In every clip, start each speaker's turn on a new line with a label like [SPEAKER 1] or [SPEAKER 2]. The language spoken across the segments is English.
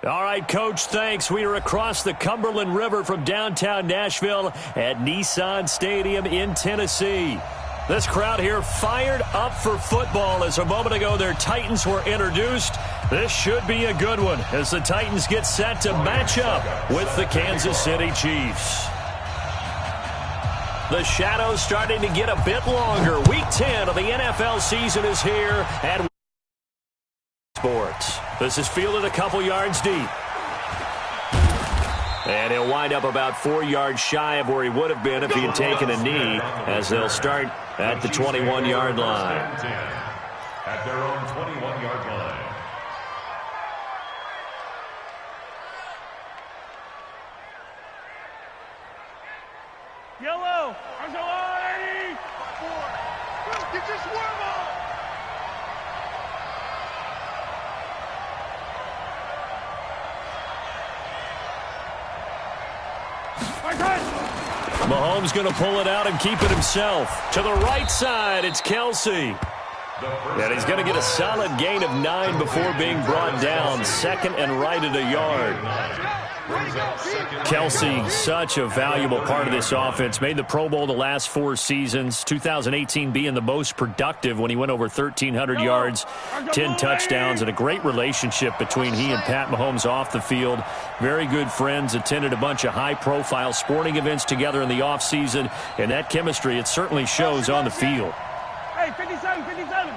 [SPEAKER 1] All right, Coach, thanks. We are across the Cumberland River from downtown Nashville at Nissan Stadium in Tennessee. This crowd here fired up for football as a moment ago their Titans were introduced. This should be a good one as the Titans get set to match up with the Kansas City Chiefs. The shadows starting to get a bit longer. Week 10 of the NFL season is here at Sports. This is fielded a couple yards deep. And he'll wind up about 4 yards shy of where he would have been if he had taken a knee, as they'll start at the 21-yard line.
[SPEAKER 2] At their own 21-yard line.
[SPEAKER 3] Yellow. Get your swerve on.
[SPEAKER 1] Mahomes going to pull it out and keep it himself. To the right side, it's Kelsey. And he's going to get a solid gain of 9 before being brought down. Second and right at a yard. Kelsey, such a valuable part of this offense. Made the Pro Bowl the last 4 seasons. 2018 being the most productive when he went over 1,300 yards, 10 touchdowns, and a great relationship between he and Pat Mahomes off the field. Very good friends, attended a bunch of high-profile sporting events together in the offseason, and that chemistry, it certainly shows on the field.
[SPEAKER 3] Hey, 57, 57.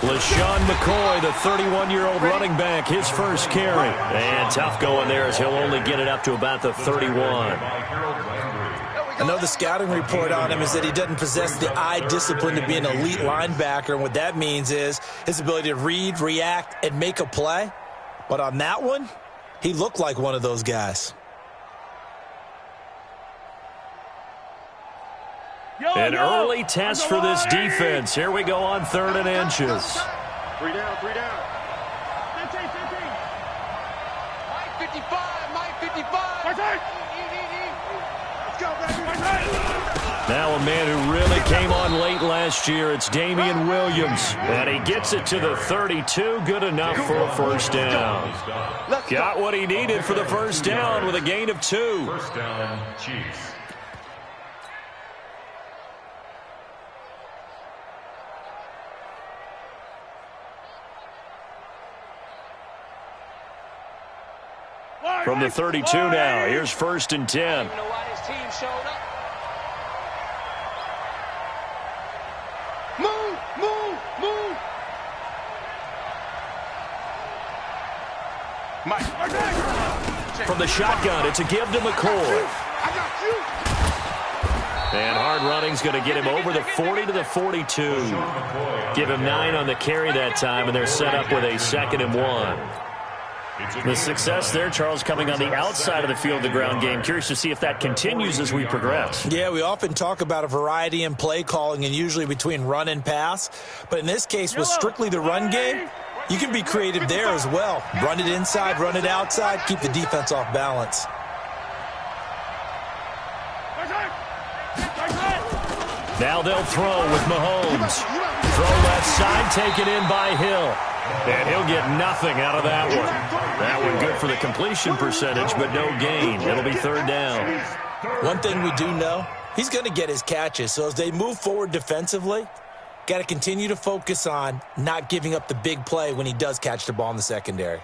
[SPEAKER 1] LaShawn McCoy, the 31-year-old running back, his first carry. And tough going there as he'll only get it up to about the 31.
[SPEAKER 4] I know the scouting report on him is that he doesn't possess the eye discipline to be an elite linebacker. And what that means is his ability to read, react, and make a play. But on that one, he looked like one of those guys.
[SPEAKER 1] An early test for this defense. Here we go on 3rd and inches.
[SPEAKER 3] 3 down, 3 down. 15, 15. Mike 55, Mike 55. Let's go, baby.
[SPEAKER 1] Now a man who really came on late last year, it's Damian Williams. And he gets it to the 32, good enough for a first down. Got what he needed for the first down with a gain of 2.
[SPEAKER 2] First down, Chiefs.
[SPEAKER 1] From the 32 now, here's 1st and 10.
[SPEAKER 3] Move, move, move. Mike.
[SPEAKER 1] From the shotgun, it's a give to McCoy.
[SPEAKER 3] I got you.
[SPEAKER 1] And hard running's going to get him over the 40 to the 42. Give him 9 on the carry that time, and they're set up with a 2nd and 1. The success there, Charles, coming on the outside of the field, the ground game. Curious to see if that continues as we progress.
[SPEAKER 4] Yeah, we often talk about a variety in play calling and usually between run and pass. But in this case, with strictly the run game, you can be creative there as well. Run it inside, run it outside, keep the defense off balance.
[SPEAKER 1] Now they'll throw with Mahomes. Throw left side, taken in by Hill. And he'll get nothing out of that one. That one good for the completion percentage, but no gain. It'll be 3rd down.
[SPEAKER 4] One thing we do know, he's going to get his catches. So as they move forward defensively, got to continue to focus on not giving up the big play when he does catch the ball in the secondary.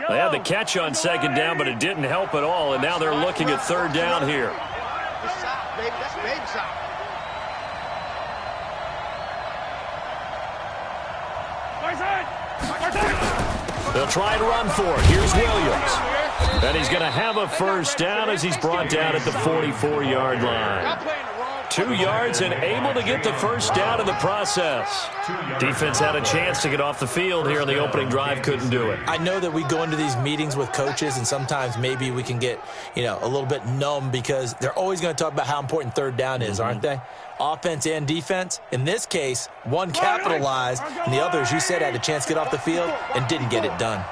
[SPEAKER 1] They had the catch on 2nd down, but it didn't help at all, and now they're looking at 3rd down here. They'll try and run for it. Here's Williams. And he's going to have a first down as he's brought down at the 44-yard line. 2 yards and able to get the first down in the process. Defense had a chance to get off the field here in the opening drive, couldn't do it.
[SPEAKER 4] I know that we go into these meetings with coaches and sometimes maybe we can get, a little bit numb because they're always going to talk about how important 3rd down is, aren't they? Offense and defense. In this case, one capitalized and the other, as you said, had a chance to get off the field and didn't get it done.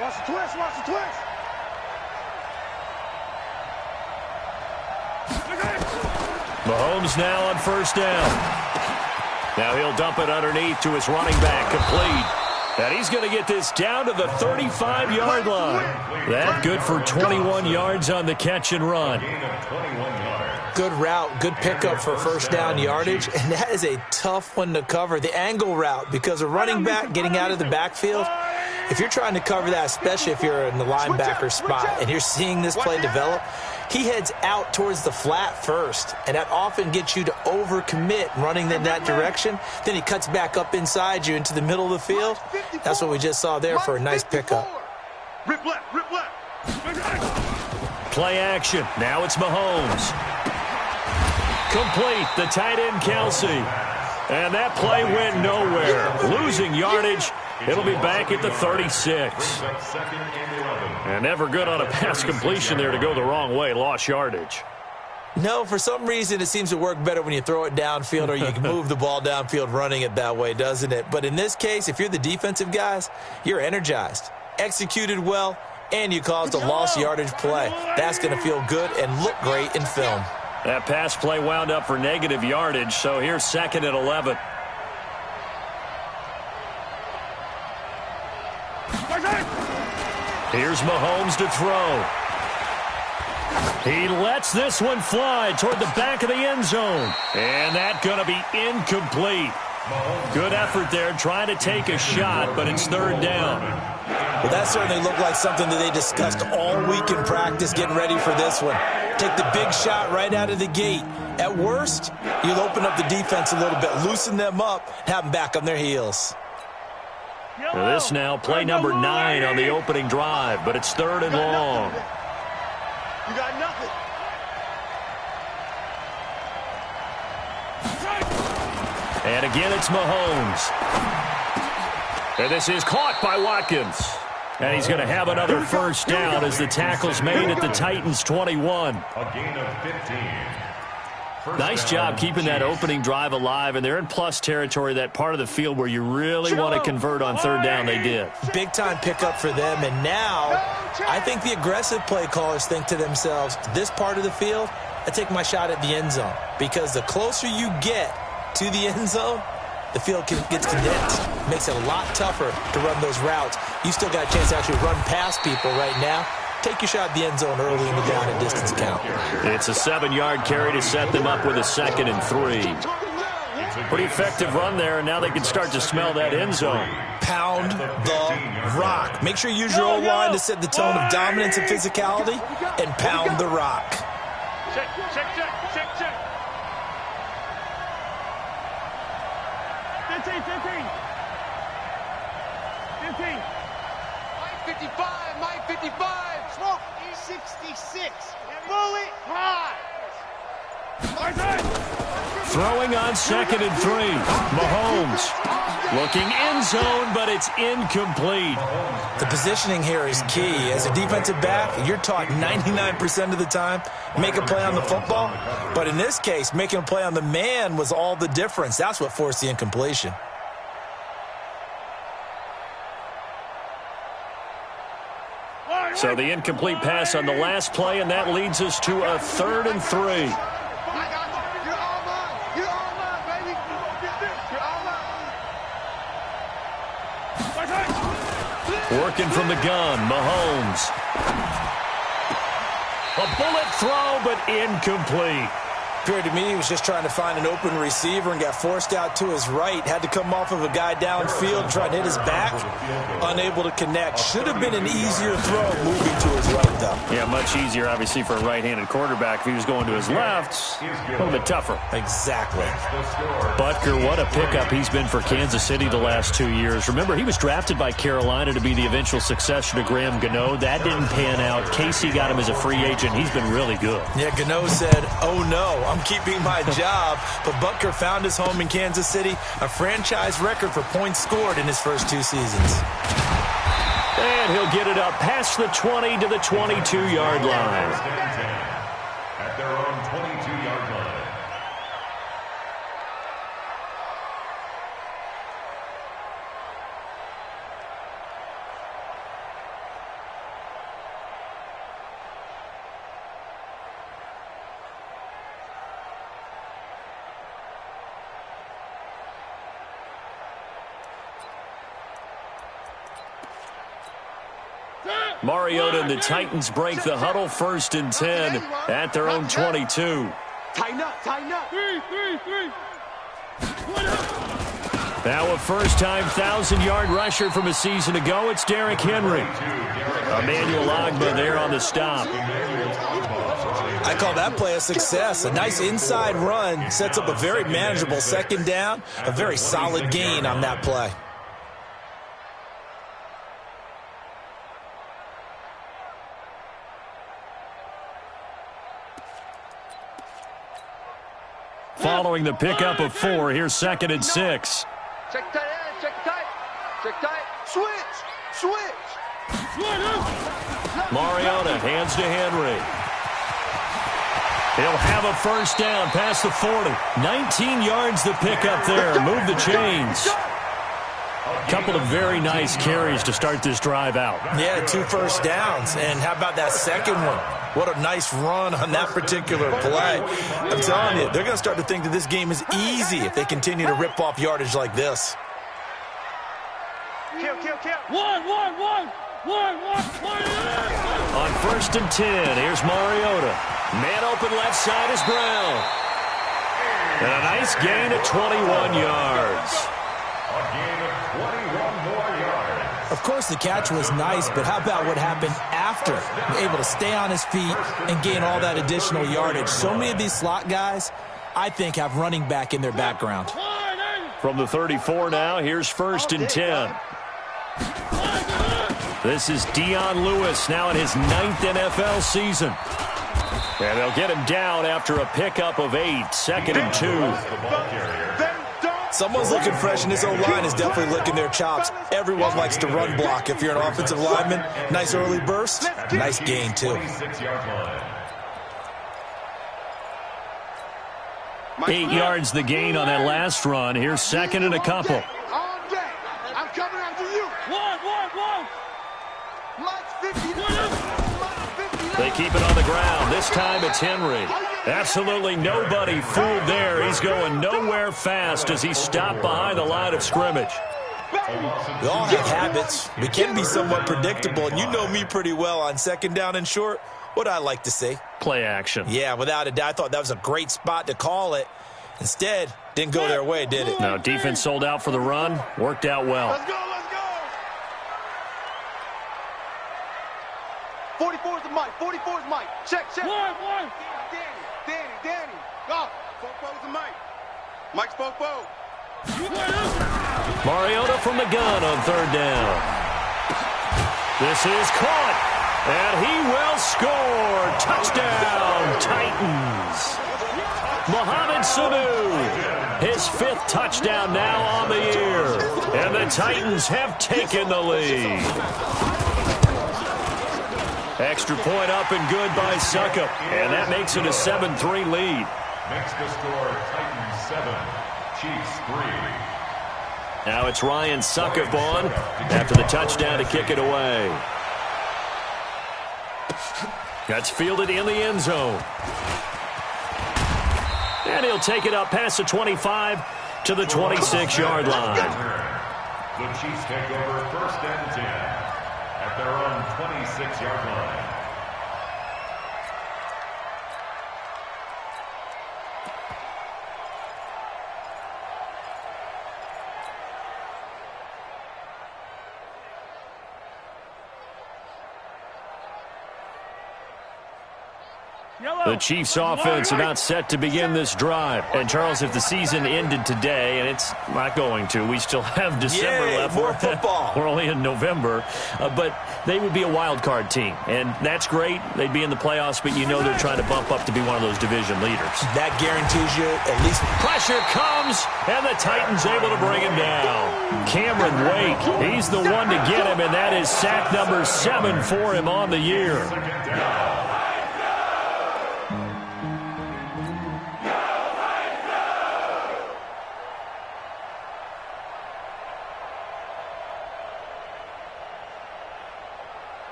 [SPEAKER 3] Watch the twist, watch the twist.
[SPEAKER 1] Mahomes now on first down. Now he'll dump it underneath to his running back, complete. And he's going to get this down to the 35-yard line. That good for 21 yards on the catch and run.
[SPEAKER 4] Good route, good pickup for first down yardage, and that is a tough one to cover. The angle route, because a running back getting out of the backfield, if you're trying to cover that, especially if you're in the linebacker spot and you're seeing this play develop, he heads out towards the flat first, and that often gets you to overcommit running in that direction. Then he cuts back up inside you into the middle of the field. That's what we just saw there for a nice pickup.
[SPEAKER 3] Rip left, rip left.
[SPEAKER 1] Play action. Now it's Mahomes. Complete. The tight end, Kelsey. And that play went nowhere. Losing yardage. It'll be back at the 36. And never good on a pass completion there to go the wrong way. Lost yardage.
[SPEAKER 4] No, for some reason it seems to work better when you throw it downfield or you can move the ball downfield running it that way, doesn't it? But in this case, if you're the defensive guys, you're energized, executed well, and you caused a lost yardage play. That's going to feel good and look great in film.
[SPEAKER 1] That pass play wound up for negative yardage, so here's 2nd and 11. Here's Mahomes to throw. He lets this one fly toward the back of the end zone. And that's going to be incomplete. Good effort there trying to take a shot, but it's 3rd down.
[SPEAKER 4] Well, that certainly looked like something that they discussed all week in practice getting ready for this one. Take the big shot right out of the gate. At worst, you'll open up the defense a little bit, loosen them up, have them back on their heels.
[SPEAKER 1] This now play number 9 on the opening drive, but it's 3rd and long.
[SPEAKER 3] You got nothing.
[SPEAKER 1] And again, it's Mahomes. And this is caught by Watkins. And he's going to have another first down as the tackle's made at the Titans' 21.
[SPEAKER 2] A gain of 15.
[SPEAKER 1] Nice job keeping that opening drive alive, and they're in plus territory, that part of the field where you really want to convert on 3rd down. They did.
[SPEAKER 4] Big-time pickup for them, and now I think the aggressive play callers think to themselves, this part of the field, I take my shot at the end zone, because the closer you get to the end zone, the field gets condensed. Makes it a lot tougher to run those routes. You still got a chance to actually run past people right now. Take your shot at the end zone early in the down and distance count.
[SPEAKER 1] It's a 7-yard carry to set them up with a 2nd and 3. Pretty effective run there, and now they can start to smell that end zone.
[SPEAKER 4] Pound the rock. Make sure you use your O-line to set the tone of dominance and physicality, and pound the rock.
[SPEAKER 3] Check, check, check, check, check. 15, 15. 15. Mike 55, Mike 55. Smoke, 66. Bullet high.
[SPEAKER 1] Throwing on 2nd and 3. Mahomes looking end zone, but it's incomplete.
[SPEAKER 4] The positioning here is key. As a defensive back, you're taught 99% of the time, make a play on the football. But in this case, making a play on the man was all the difference. That's what forced the incompletion.
[SPEAKER 1] So the incomplete pass on the last play, and that leads us to a 3rd and 3. Working from the gun, Mahomes. A bullet throw, but incomplete.
[SPEAKER 4] Appeared to me he was just trying to find an open receiver and got forced out to his right. Had to come off of a guy downfield, trying to hit his back. Unable to connect. Should have been an easier throw moving to his right, though.
[SPEAKER 1] Yeah, much easier, obviously, for a right-handed quarterback. If he was going to his left, a little bit tougher.
[SPEAKER 4] Exactly.
[SPEAKER 1] Butker, what a pickup he's been for Kansas City the last 2 years. Remember, he was drafted by Carolina to be the eventual successor to Graham Gano. That didn't pan out. Casey got him as a free agent. He's been really good.
[SPEAKER 4] Yeah, Gano said, oh no, I'm keeping my job. But Butker found his home in Kansas City, a franchise record for points scored in his first 2 seasons.
[SPEAKER 1] And he'll get it up past the 20 to the 22-yard line.
[SPEAKER 2] At their own 22-yard line.
[SPEAKER 1] Mariota and the Titans break the huddle, 1st and 10 at their own 22.
[SPEAKER 3] Tighten up, tighten up. Three.
[SPEAKER 1] Now a first-time 1,000-yard rusher from a season ago. It's Derrick Henry. Emmanuel Ogbah there on the stop.
[SPEAKER 4] I call that play a success. A nice inside run sets up a very manageable 2nd down. A very solid gain on that play.
[SPEAKER 1] Following the pickup of 4, here's 2nd and 6.
[SPEAKER 3] Check tight end, check tight. Switch.
[SPEAKER 1] Mariota hands to Henry. He'll have a first down past the 40. 19 yards the pickup there. Move the chains. Couple of very nice carries to start this drive out.
[SPEAKER 4] Yeah, 2 first downs. And how about that second one? What a nice run on that particular play. I'm telling you, they're going to start to think that this game is easy if they continue to rip off yardage like this.
[SPEAKER 3] Kill.
[SPEAKER 5] One.
[SPEAKER 1] On 1st and 10, here's Mariota. Man open left side is Brown. And a nice gain of 21 yards.
[SPEAKER 2] A gain of 21 more yards.
[SPEAKER 4] Of course, the catch was nice, but how about what happened after? Able to stay on his feet and gain all that additional yardage. So many of these slot guys, I think, have running back in their background.
[SPEAKER 1] From the 34 now, here's 1st and 10. This is Dion Lewis now in his 9th NFL season. And they'll get him down after a pickup of 8, 2nd and 2.
[SPEAKER 4] Someone's looking fresh, and this O-line is definitely licking their chops. Everyone likes to run block. If you're an offensive lineman, nice early burst, nice gain, too.
[SPEAKER 1] 8 yards the gain on that last run. Here's 2nd and a couple.
[SPEAKER 3] All day. I'm coming after you.
[SPEAKER 5] One.
[SPEAKER 3] Mike's 50.
[SPEAKER 1] They keep it on the ground. This time it's Henry. Absolutely nobody fooled there. He's going nowhere fast as he's stopped behind the line of scrimmage.
[SPEAKER 4] We all have habits. We can be somewhat predictable, and you know me pretty well on 2nd down and short. What I like to see.
[SPEAKER 1] Play action.
[SPEAKER 4] Yeah, without a doubt. I thought that was a great spot to call it. Instead, didn't go their way, did it?
[SPEAKER 1] No, defense sold out for the run. Worked out well.
[SPEAKER 3] Let's go. 44 is the Mike. Check.
[SPEAKER 5] One.
[SPEAKER 3] Danny. Go. Fopo's the Mike. Mike's Fopo.
[SPEAKER 1] Mariota from the gun on 3rd down. This is caught. And he will score. Touchdown, Titans. Mohamed Sanu, his 5th touchdown now on the year. And the Titans have taken the lead. Extra point up and good by Succop. And that makes it a 7-3 lead.
[SPEAKER 2] Makes the score Titans 7, Chiefs 3.
[SPEAKER 1] Now it's Ryan Succop on after the touchdown to kick it away. That's fielded in the end zone. And he'll take it up past the 25 to the 26-yard line.
[SPEAKER 2] The Chiefs take over 1st and 10 at their own 26-yard line.
[SPEAKER 1] The Chiefs offense about set to begin this drive. And Charles, if the season ended today, and it's not going to, we still have December left.
[SPEAKER 4] More football.
[SPEAKER 1] We're only in November. But they would be a wild card team. And that's great. They'd be in the playoffs, but you know they're trying to bump up to be one of those division leaders.
[SPEAKER 4] That guarantees you at least.
[SPEAKER 1] Pressure comes, and the Titans able to bring him down. Cameron Wake, he's the one to get him, and that is sack number 7 for him on the year.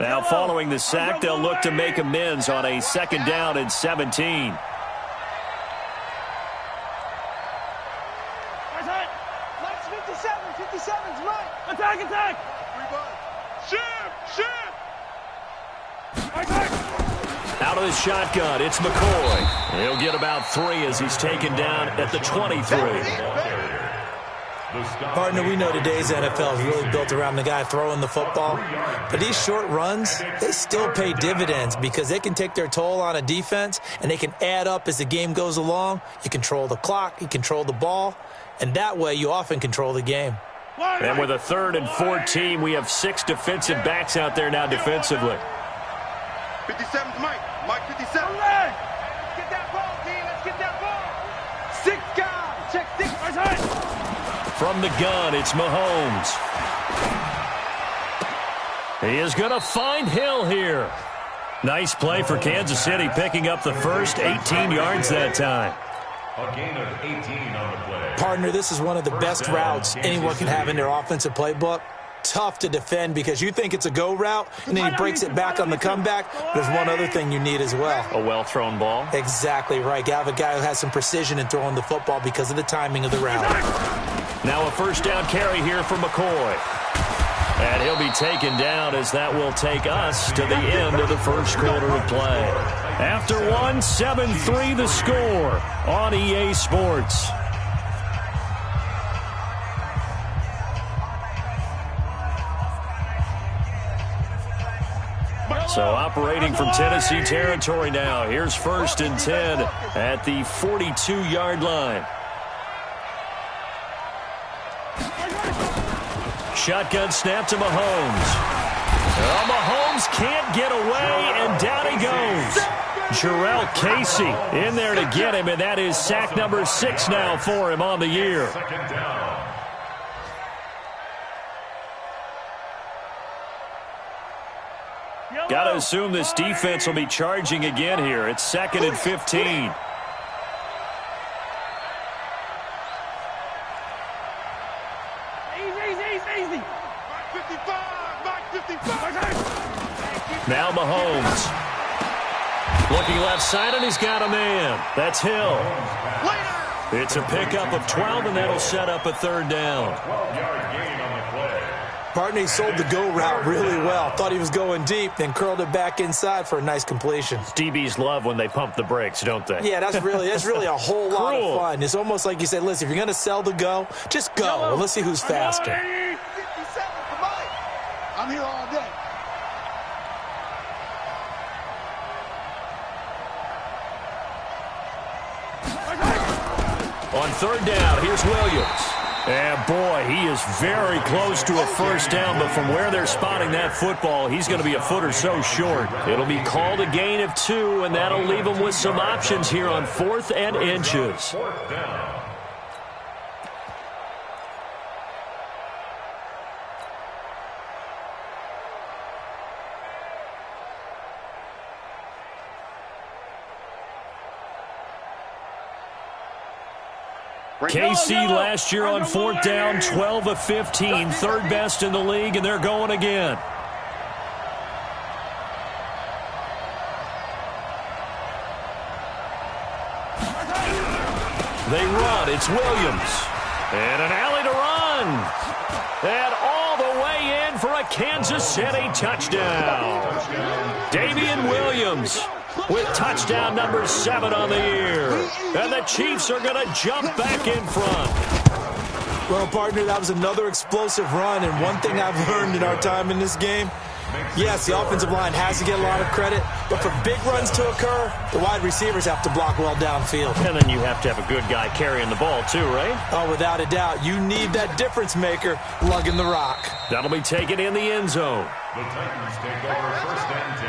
[SPEAKER 1] Now, following the sack, they'll look to make amends on a 2nd down and 17.
[SPEAKER 3] Mike's 57. 57's Mike.
[SPEAKER 5] Attack.
[SPEAKER 3] Shoot!
[SPEAKER 1] out of the shotgun. It's McCoy. He'll get about 3 as he's taken down at the 23.
[SPEAKER 4] Partner, we know today's NFL is really built around the guy throwing the football. But these short runs, they still pay dividends because they can take their toll on a defense, and they can add up as the game goes along. You control the clock, you control the ball, and that way you often control the game.
[SPEAKER 1] And with a 3rd and 14, we have 6 defensive backs out there now defensively.
[SPEAKER 3] 57's Mike. Mike 57. Let's get that ball, D. Let's get that ball. 6 guys. Check 6. Right.
[SPEAKER 1] From the gun, it's Mahomes. He is going to find Hill here. Nice play for Kansas City, picking up the first 18 yards that time.
[SPEAKER 2] A gain of 18 on the play.
[SPEAKER 4] Partner, this is one of the best routes anyone can have in their offensive playbook. Tough to defend because you think it's a go route, and then he breaks it back on the comeback. There's one other thing you need as well.
[SPEAKER 1] A well-thrown ball.
[SPEAKER 4] Exactly right. You have a guy who has some precision in throwing the football because of the timing of the route.
[SPEAKER 1] Now a first down carry here for McCoy. And he'll be taken down as that will take us to the end of the first quarter of play. After 1, 7-3 the score on EA Sports. So operating from Tennessee territory now. Here's 1st and 10 at the 42-yard line. Shotgun snap to Mahomes. Oh, Mahomes can't get away, and down he goes. Jarrell Casey in there to get him, and that is sack number 6 now for him on the year. Got to assume this defense will be charging again here. It's 2nd and 15.
[SPEAKER 3] Easy. Mike 55. Mike 55.
[SPEAKER 1] Now Mahomes. Looking left side, and he's got a man. That's Hill. It's a pickup of 12, and that'll set up a 3rd down.
[SPEAKER 2] 12-yard gain on the play.
[SPEAKER 4] Partner, he sold the go route really well. Thought he was going deep, then curled it back inside for a nice completion.
[SPEAKER 1] DBs love when they pump the brakes, don't they?
[SPEAKER 4] Yeah, that's really a whole lot of fun. It's almost like you said, listen, if you're going to sell the go, just go. Well, let's see who's faster.
[SPEAKER 3] 57 for Mike. I'm here all day.
[SPEAKER 1] On 3rd down, here's Williams. And boy, he is very close to a first down, but from where they're spotting that football, he's going to be a foot or so short. It'll be called a gain of 2, and that'll leave him with some options here on 4th and inches.
[SPEAKER 2] 4th down.
[SPEAKER 1] KC last year on 4th down, 12 of 15, 3rd best in the league, and they're going again. They run. It's Williams. And an alley to run. And all the way in for a Kansas City touchdown. Damian Williams with touchdown number 7 on the year. And the Chiefs are going to jump back in front.
[SPEAKER 4] Well, partner, that was another explosive run, and one thing I've learned in our time in this game, yes, the offensive line has to get a lot of credit, but for big runs to occur, the wide receivers have to block well downfield.
[SPEAKER 1] And then you have to have a good guy carrying the ball too, right?
[SPEAKER 4] Oh, without a doubt. You need that difference maker lugging the rock.
[SPEAKER 1] That'll be taken in the end zone.
[SPEAKER 2] The Titans take over 1st and 10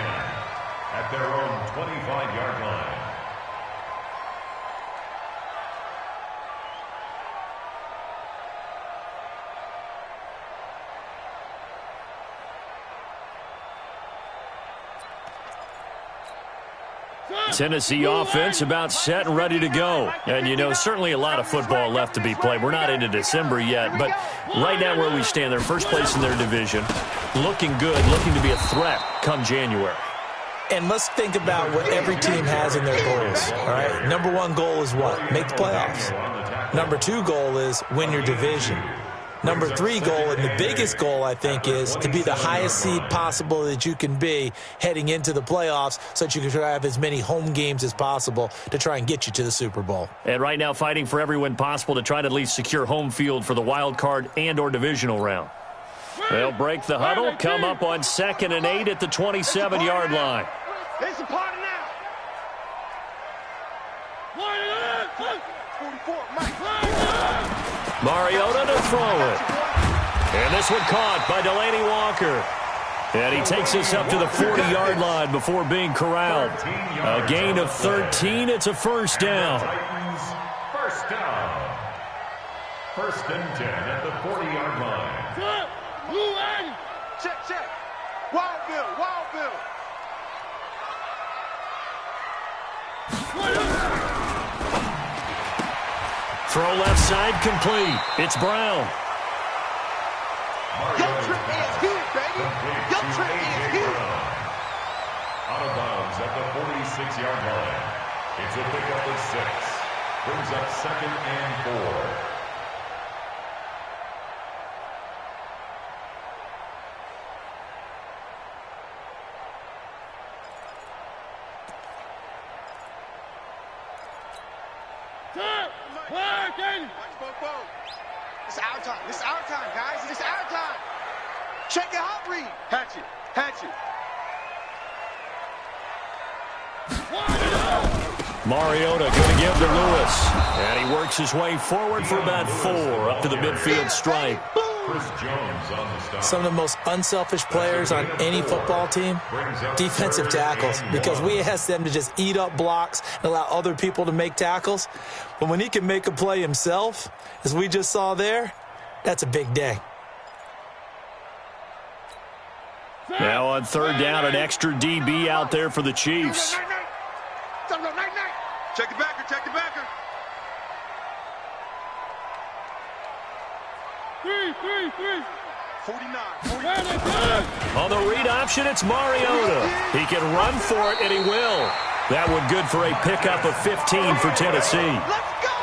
[SPEAKER 2] at their own 25-yard line.
[SPEAKER 1] Tennessee offense about set and ready to go. And, you know, certainly a lot of football left to be played. We're not into December yet, but right now where we stand, they're first place in their division. Looking good, looking to be a threat come January.
[SPEAKER 4] And let's think about what every team has in their goals, all right? Number 1 goal is what? Make the playoffs. Number 2 goal is win your division. number 3 goal, and the biggest goal, I think, is to be the highest seed possible that you can be heading into the playoffs so that you can have as many home games as possible to try and get you to the Super Bowl.
[SPEAKER 1] And right now fighting for every win possible to try to at least secure home field for the wild card and or divisional round. They'll break the huddle, come up on 2nd and 8 at the 27-yard line.
[SPEAKER 3] It's a party now. 44, Mike.
[SPEAKER 1] Mariota to throw it. And this one caught by Delaney Walker. And he takes us up to the 40-yard line before being corralled. A gain of 13. It's a first down.
[SPEAKER 2] Titans, first down. 1st and 10 at the 40-yard line.
[SPEAKER 3] Check. Wild Bill.
[SPEAKER 1] Throw left side complete. It's Brown.
[SPEAKER 3] Your trip is here, baby. Your trip is here.
[SPEAKER 2] Out of bounds at the 46-yard line. It's a pickup of 6. Brings up 2nd and 4.
[SPEAKER 3] It's our time, guys. It's our time. Check it out, Reed. Hatchet.
[SPEAKER 1] Mariota going to give to Lewis. And he works his way forward for about 4 up to the midfield stripe.
[SPEAKER 2] Chris Jones on the stop.
[SPEAKER 4] Some of the most unselfish players on any football team, defensive tackles, because we ask them to just eat up blocks and allow other people to make tackles. But when he can make a play himself, as we just saw there, that's a big day.
[SPEAKER 1] Now on 3rd down, an extra DB out there for the Chiefs.
[SPEAKER 3] Check the backer. 49.
[SPEAKER 1] On the read option, it's Mariota. He can run for it, and he will. That one good for a pickup of 15 for Tennessee.
[SPEAKER 3] Let's go!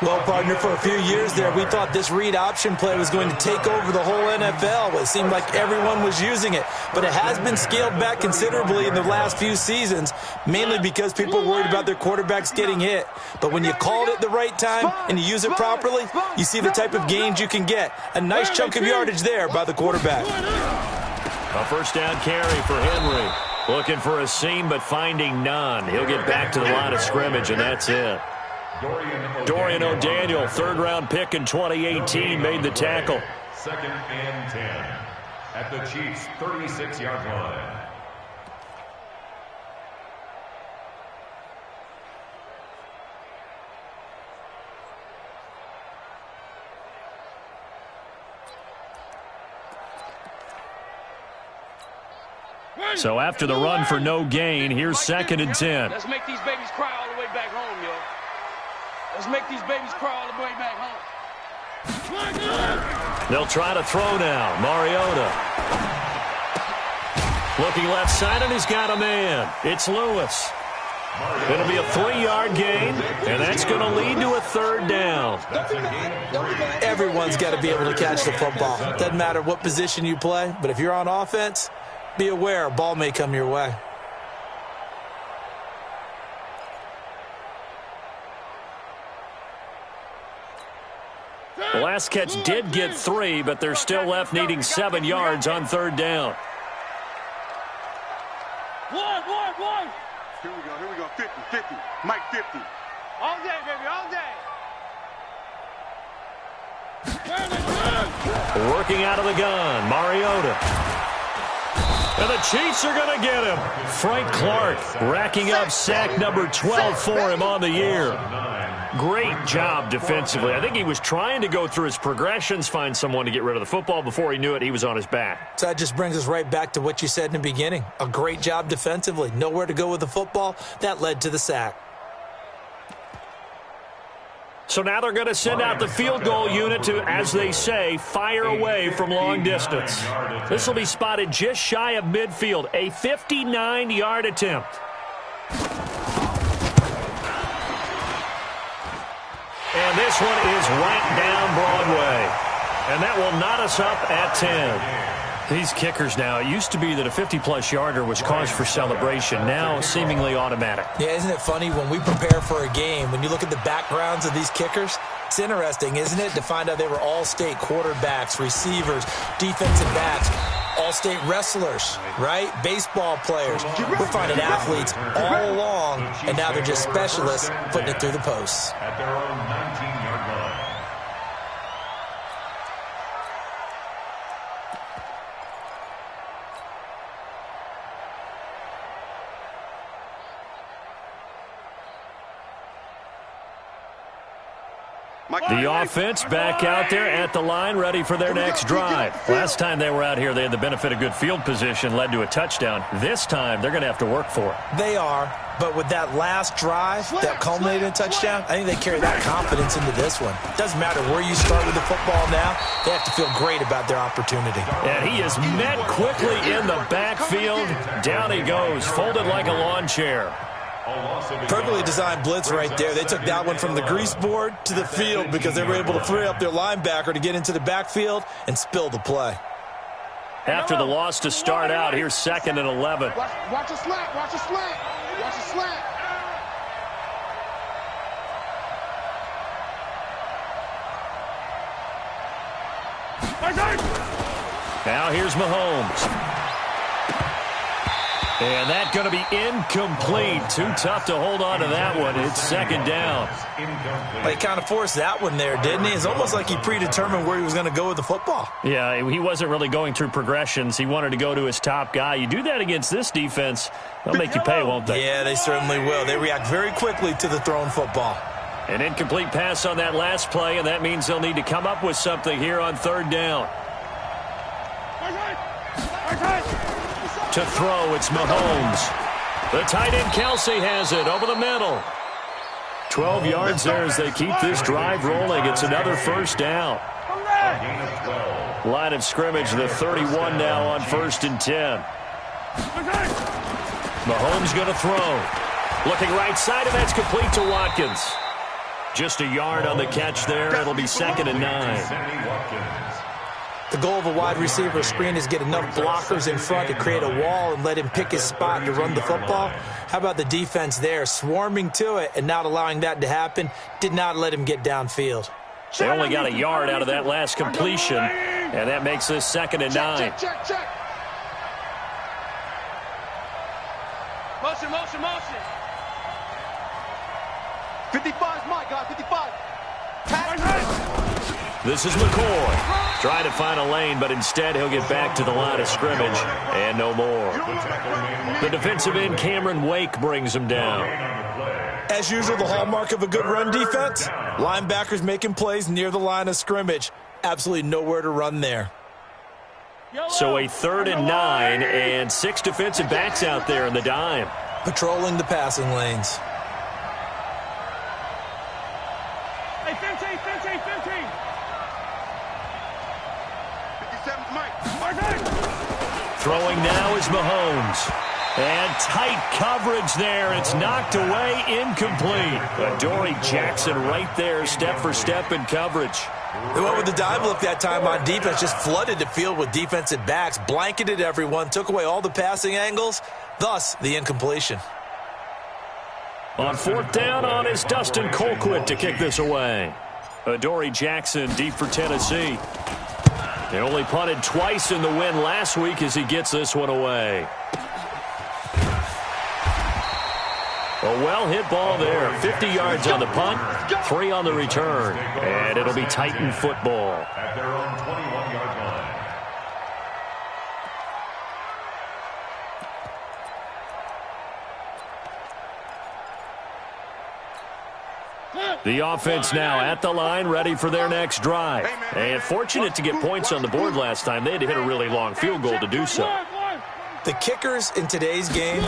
[SPEAKER 4] Well, partner, for a few years there, we thought this read option play was going to take over the whole NFL. It seemed like everyone was using it. But it has been scaled back considerably in the last few seasons, mainly because people worried about their quarterbacks getting hit. But when you call it at the right time and you use it properly, you see the type of gains you can get. A nice chunk of yardage there by the quarterback.
[SPEAKER 1] A first down carry for Henry. Looking for a seam, but finding none. He'll get back to the line of scrimmage, and that's it. Dorian O'Daniel, 3rd-round pick in 2018, made the tackle.
[SPEAKER 2] 2nd and 10 at the Chiefs' 36-yard line.
[SPEAKER 1] So after the run for no gain, here's 2nd and 10.
[SPEAKER 5] Let's make these babies cry all the way back home, yo. Let's make these babies cry all the way back home.
[SPEAKER 1] They'll try to throw now. Mariota. Looking left side, and he's got a man. It's Lewis. It'll be a 3-yard gain, and that's going to lead to a 3rd down.
[SPEAKER 4] Everyone's got to be able to catch the football. Doesn't matter what position you play, but if you're on offense, be aware a ball may come your way.
[SPEAKER 1] The last catch did get 3, but they're still left needing 7 yards on 3rd down.
[SPEAKER 5] One.
[SPEAKER 3] Here we go. 50. Mike 50.
[SPEAKER 5] All day, baby, all day.
[SPEAKER 1] Working out of the gun, Mariota. And the Chiefs are going to get him. Frank Clark racking up sack number 12 for him on the year. Great job defensively. I think he was trying to go through his progressions, find someone to get rid of the football. Before he knew it, he was on his back.
[SPEAKER 4] So that just brings us right back to what you said in the beginning. A great job defensively. Nowhere to go with the football. That led to the sack.
[SPEAKER 1] So now they're going to send out the field goal unit to, as they say, fire away from long distance. This will be spotted just shy of midfield. A 59-yard attempt. And this one is right down Broadway. And that will knot us up at 10. These kickers now, it used to be that a 50-plus yarder was cause for celebration. Now, seemingly automatic.
[SPEAKER 4] Yeah, isn't it funny when we prepare for a game, when you look at the backgrounds of these kickers, it's interesting, isn't it, to find out they were all-state quarterbacks, receivers, defensive backs, all-state wrestlers, right? Baseball players. We're finding athletes all along, and now they're just specialists putting it through the posts.
[SPEAKER 2] At their own 19-yard line.
[SPEAKER 1] The offense back out there at the line, ready for their next drive. Last time they were out here, they had the benefit of good field position, led to a touchdown. This time, they're going to have to work for it.
[SPEAKER 4] They are, but with that last drive that culminated in a touchdown, I think they carry that confidence into this one. Doesn't matter where you start with the football now, they have to feel great about their opportunity.
[SPEAKER 1] And he is met quickly in the backfield. Down he goes, folded like a lawn chair.
[SPEAKER 4] Perfectly designed blitz right there. They took that one from the grease board to the field because they were able to free up their linebacker to get into the backfield and spill the play.
[SPEAKER 1] After the loss to start out, here's 2nd and 11.
[SPEAKER 3] Watch a slant, watch a slant, watch a slant.
[SPEAKER 1] Now here's Mahomes. And that's going to be incomplete. Too tough to hold on to that one. It's 2nd down.
[SPEAKER 4] He kind of forced that one there, didn't he? It's almost like he predetermined where he was going to go with the football.
[SPEAKER 1] Yeah, he wasn't really going through progressions. He wanted to go to his top guy. You do that against this defense, they'll make you pay, won't they?
[SPEAKER 4] Yeah, they certainly will. They react very quickly to the thrown football.
[SPEAKER 1] An incomplete pass on that last play, and that means they'll need to come up with something here on 3rd down. To throw, it's Mahomes. The tight end, Kelsey, has it over the middle. 12 yards there as they keep this drive rolling. It's another 1st down. Line of scrimmage, the 31 now on 1st and 10. Mahomes going to throw. Looking right side, and that's complete to Watkins. Just a yard on the catch there. It'll be 2nd and 9.
[SPEAKER 4] The goal of a wide receiver screen is get enough blockers in front to create a wall and let him pick his spot to run the football. How about the defense there, swarming to it and not allowing that to happen? Did not let him get downfield.
[SPEAKER 1] They only got a yard out of that last completion, and that makes this 2nd and 9.
[SPEAKER 3] Check. Motion. 55 is my guy, 55.
[SPEAKER 1] This is McCoy. Trying to find a lane, but instead he'll get back to the line of scrimmage, and no more. The defensive end, Cameron Wake, brings him down.
[SPEAKER 4] As usual, the hallmark of a good run defense, linebackers making plays near the line of scrimmage. Absolutely nowhere to run there.
[SPEAKER 1] So a 3rd and 9, and 6 defensive backs out there in the dime.
[SPEAKER 4] Patrolling the passing lanes.
[SPEAKER 5] Hey, 15.
[SPEAKER 1] Throwing now is Mahomes. And tight coverage there. It's knocked away, incomplete. Adoree Jackson right there, step for step in coverage.
[SPEAKER 4] They went with the dive look that time on defense, just flooded the field with defensive backs, blanketed everyone, took away all the passing angles, thus the incompletion.
[SPEAKER 1] On 4th down on is Dustin Colquitt to kick this away. Adoree Jackson deep for Tennessee. They only punted twice in the win last week as he gets this one away. A well-hit ball there. 50 yards on the punt, 3 on the return. And it'll be Titan football.
[SPEAKER 2] At their own 21-yard line.
[SPEAKER 1] The offense now at the line, ready for their next drive. And fortunate to get points on the board last time. They had to hit a really long field goal to do so.
[SPEAKER 4] The kickers in today's game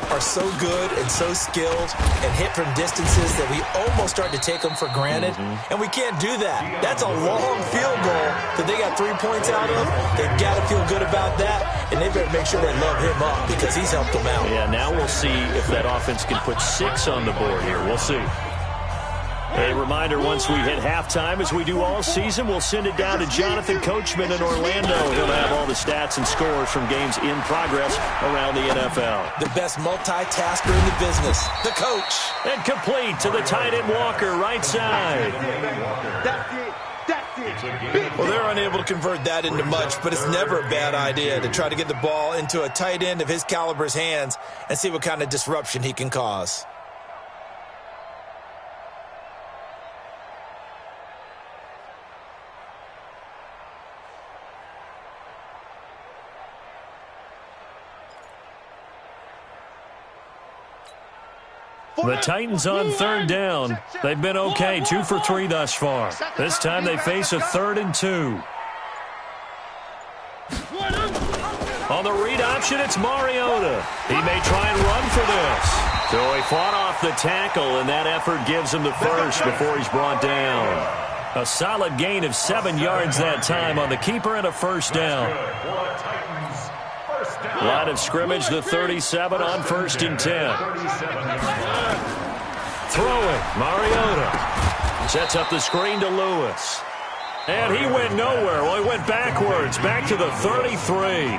[SPEAKER 4] are so good and so skilled and hit from distances that we almost start to take them for granted. And we can't do that. That's a long field goal that they got 3 points out of. They've got to feel good about that, and they better make sure they love him up because he's helped them out.
[SPEAKER 1] Yeah, now we'll see if that offense can put 6 on the board here. We'll see. A reminder, once we hit halftime, as we do all season, we'll send it down to Jonathan Coachman in Orlando. He'll have all the stats and scores from games in progress around the NFL.
[SPEAKER 4] The best multitasker in the business, the coach.
[SPEAKER 1] And complete to the tight end Walker, right side.
[SPEAKER 4] Well, they're unable to convert that into much, but it's never a bad idea to try to get the ball into a tight end of his caliber's hands and see what kind of disruption he can cause.
[SPEAKER 1] The Titans on third down. They've been okay, 2 for 3 thus far. This time they face a 3rd and 2. On the read option, it's Mariota. He may try and run for this. So he fought off the tackle, and that effort gives him the first before he's brought down. A solid gain of 7 yards that time on the keeper and a first down. Line of scrimmage, the 37 on 1st and 10. Throwing, Mariota. Sets up the screen to Lewis. And he went nowhere. Well, he went backwards, back to the 33.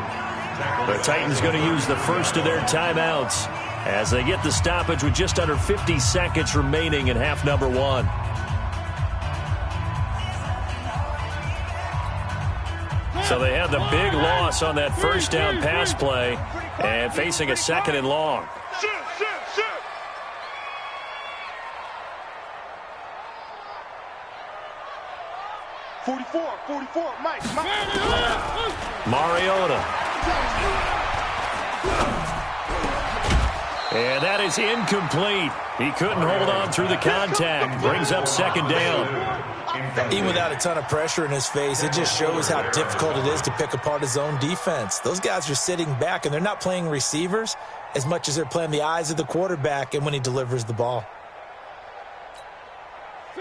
[SPEAKER 1] The Titans going to use the first of their timeouts as they get the stoppage with just under 50 seconds remaining in half number 1. So they had the big loss on that first down pass play and facing a 2nd and long.
[SPEAKER 3] 44, Mike.
[SPEAKER 1] Mariota. And that is incomplete. He couldn't hold on through the contact. Brings up 2nd down.
[SPEAKER 4] Even without a ton of pressure in his face, it just shows how difficult it is to pick apart his own defense. Those guys are sitting back, and they're not playing receivers as much as they're playing the eyes of the quarterback and when he delivers the ball.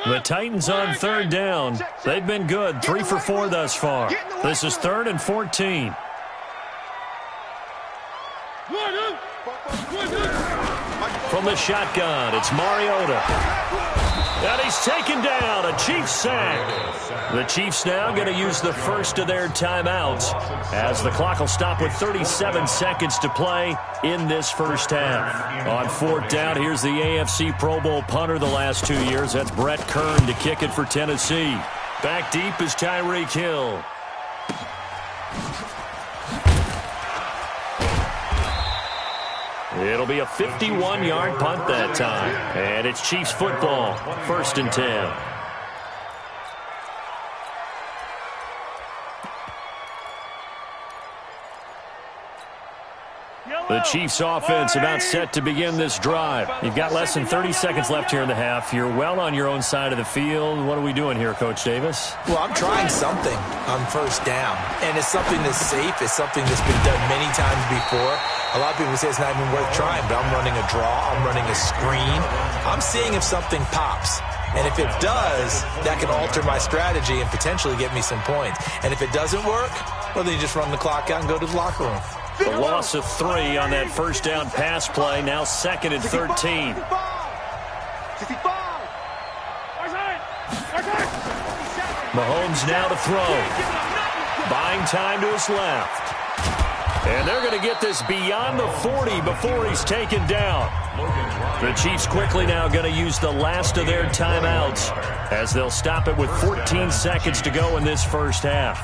[SPEAKER 1] The Titans on third down. They've been good, 3 for 4 thus far. This is 3rd and 14. From the shotgun, it's Mariota. And he's taken down, a Chiefs sack. The Chiefs now going to use the first of their timeouts as the clock will stop with 37 seconds to play in this first half. On 4th down, here's the AFC Pro Bowl punter the last 2 years. That's Brett Kern to kick it for Tennessee. Back deep is Tyreek Hill. It'll be a 51-yard punt that time. And it's Chiefs football, 1st and 10. The Chiefs offense about set to begin this drive. You've got less than 30 seconds left here in the half. You're well on your own side of the field. What are we doing here, Coach Davis?
[SPEAKER 4] Well, I'm trying something on 1st down, and it's something that's safe. It's something that's been done many times before. A lot of people say it's not even worth trying, but I'm running a draw. I'm running a screen. I'm seeing if something pops. And if it does, that can alter my strategy and potentially get me some points. And if it doesn't work, well, then you just run the clock out and go to the locker room.
[SPEAKER 1] The loss of 3 on that first down pass play, now 2nd and 13. Mahomes now to throw. Buying time to his left. And they're going to get this beyond the 40 before he's taken down. The Chiefs quickly now going to use the last of their timeouts as they'll stop it with 14 seconds to go in this first half.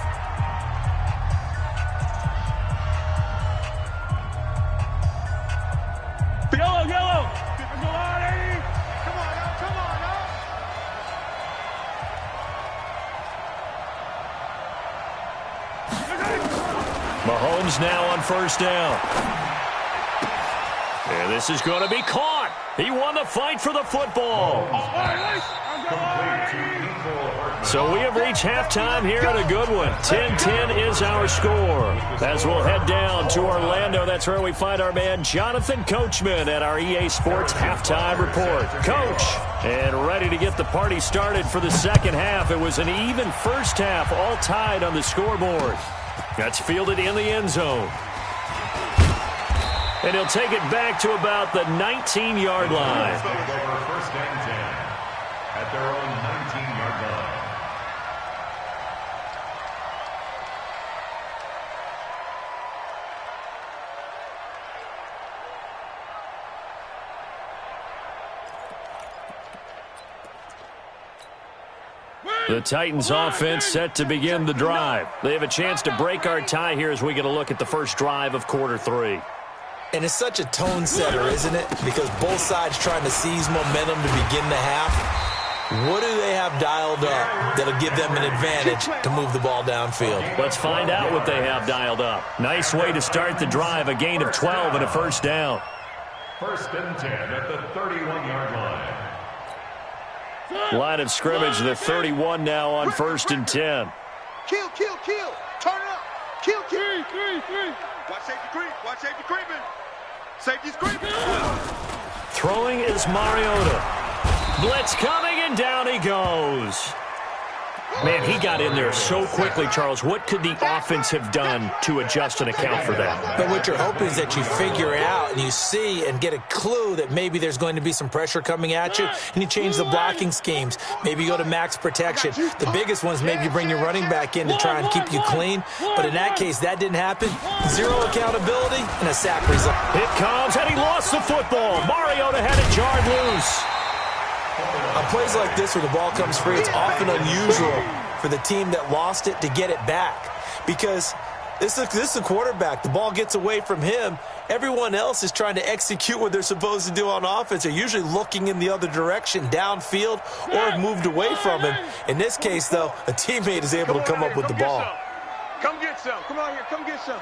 [SPEAKER 1] Mahomes now on 1st down. And this is going to be caught. He won the fight for the football. So we have reached halftime here at a good one. 10-10 is our score. As we'll head down to Orlando, that's where we find our man Jonathan Coachman at our EA Sports Halftime Report. Coach, and ready to get the party started for the second half. It was an even first half, all tied on the scoreboard. That's fielded in the end zone. And he'll take it back to about the 19-yard line.
[SPEAKER 2] at their own 19-yard line.
[SPEAKER 1] The Titans offense set to begin the drive. They have a chance to break our tie here as we get a look at the first drive of quarter 3.
[SPEAKER 4] And it's such a tone setter, isn't it? Because both sides trying to seize momentum to begin the half. What do they have dialed up that'll give them an advantage to move the ball downfield?
[SPEAKER 1] Let's find out what they have dialed up. Nice way to start the drive, a gain of 12 and a first down.
[SPEAKER 2] First and 10 at the 31-yard line.
[SPEAKER 1] Line of scrimmage, the 31 now on first and 10.
[SPEAKER 3] Kill. Turn it up. Kill. Watch safety creep. Watch safety creeping. Safety's creeping.
[SPEAKER 1] Throwing is Mariota. Blitz coming, and down he goes. Man, he got in there so quickly, Charles. What could the offense have done to adjust and account for that?
[SPEAKER 4] But what you're hoping is that you figure it out and you see and get a clue that maybe there's going to be some pressure coming at you, and you change the blocking schemes. Maybe you go to max protection. The biggest one is maybe you bring your running back in to try and keep you clean. But in that case, that didn't happen. Zero accountability and a sack result.
[SPEAKER 1] It comes, and he lost the football. Mariota had it jarred loose.
[SPEAKER 4] On plays like this where the ball comes free, it's often unusual for the team that lost it to get it back. Because this is a quarterback. The ball gets away from him. Everyone else is trying to execute what they're supposed to do on offense. They're usually looking in the other direction, downfield, or have moved away from him. In this case, though, a teammate is able to come up with the ball.
[SPEAKER 5] Come get some. Come on here. Come get some.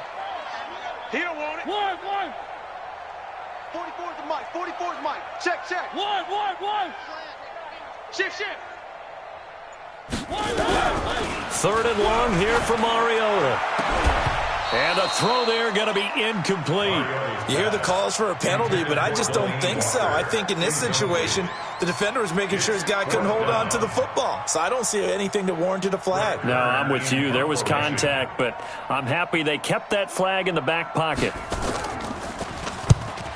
[SPEAKER 5] He don't want it. One.
[SPEAKER 3] 44 is the mic. 44 is Mike. Check.
[SPEAKER 5] One. Shift.
[SPEAKER 1] Third and long here for Mariota. And a throw there going to be incomplete.
[SPEAKER 4] You hear the calls for a penalty, but I just don't think so. I think in this situation, the defender was making sure his guy couldn't hold on to the football. So I don't see anything that warranted a flag.
[SPEAKER 1] No, I'm with you. There was contact, but I'm happy they kept that flag in the back pocket.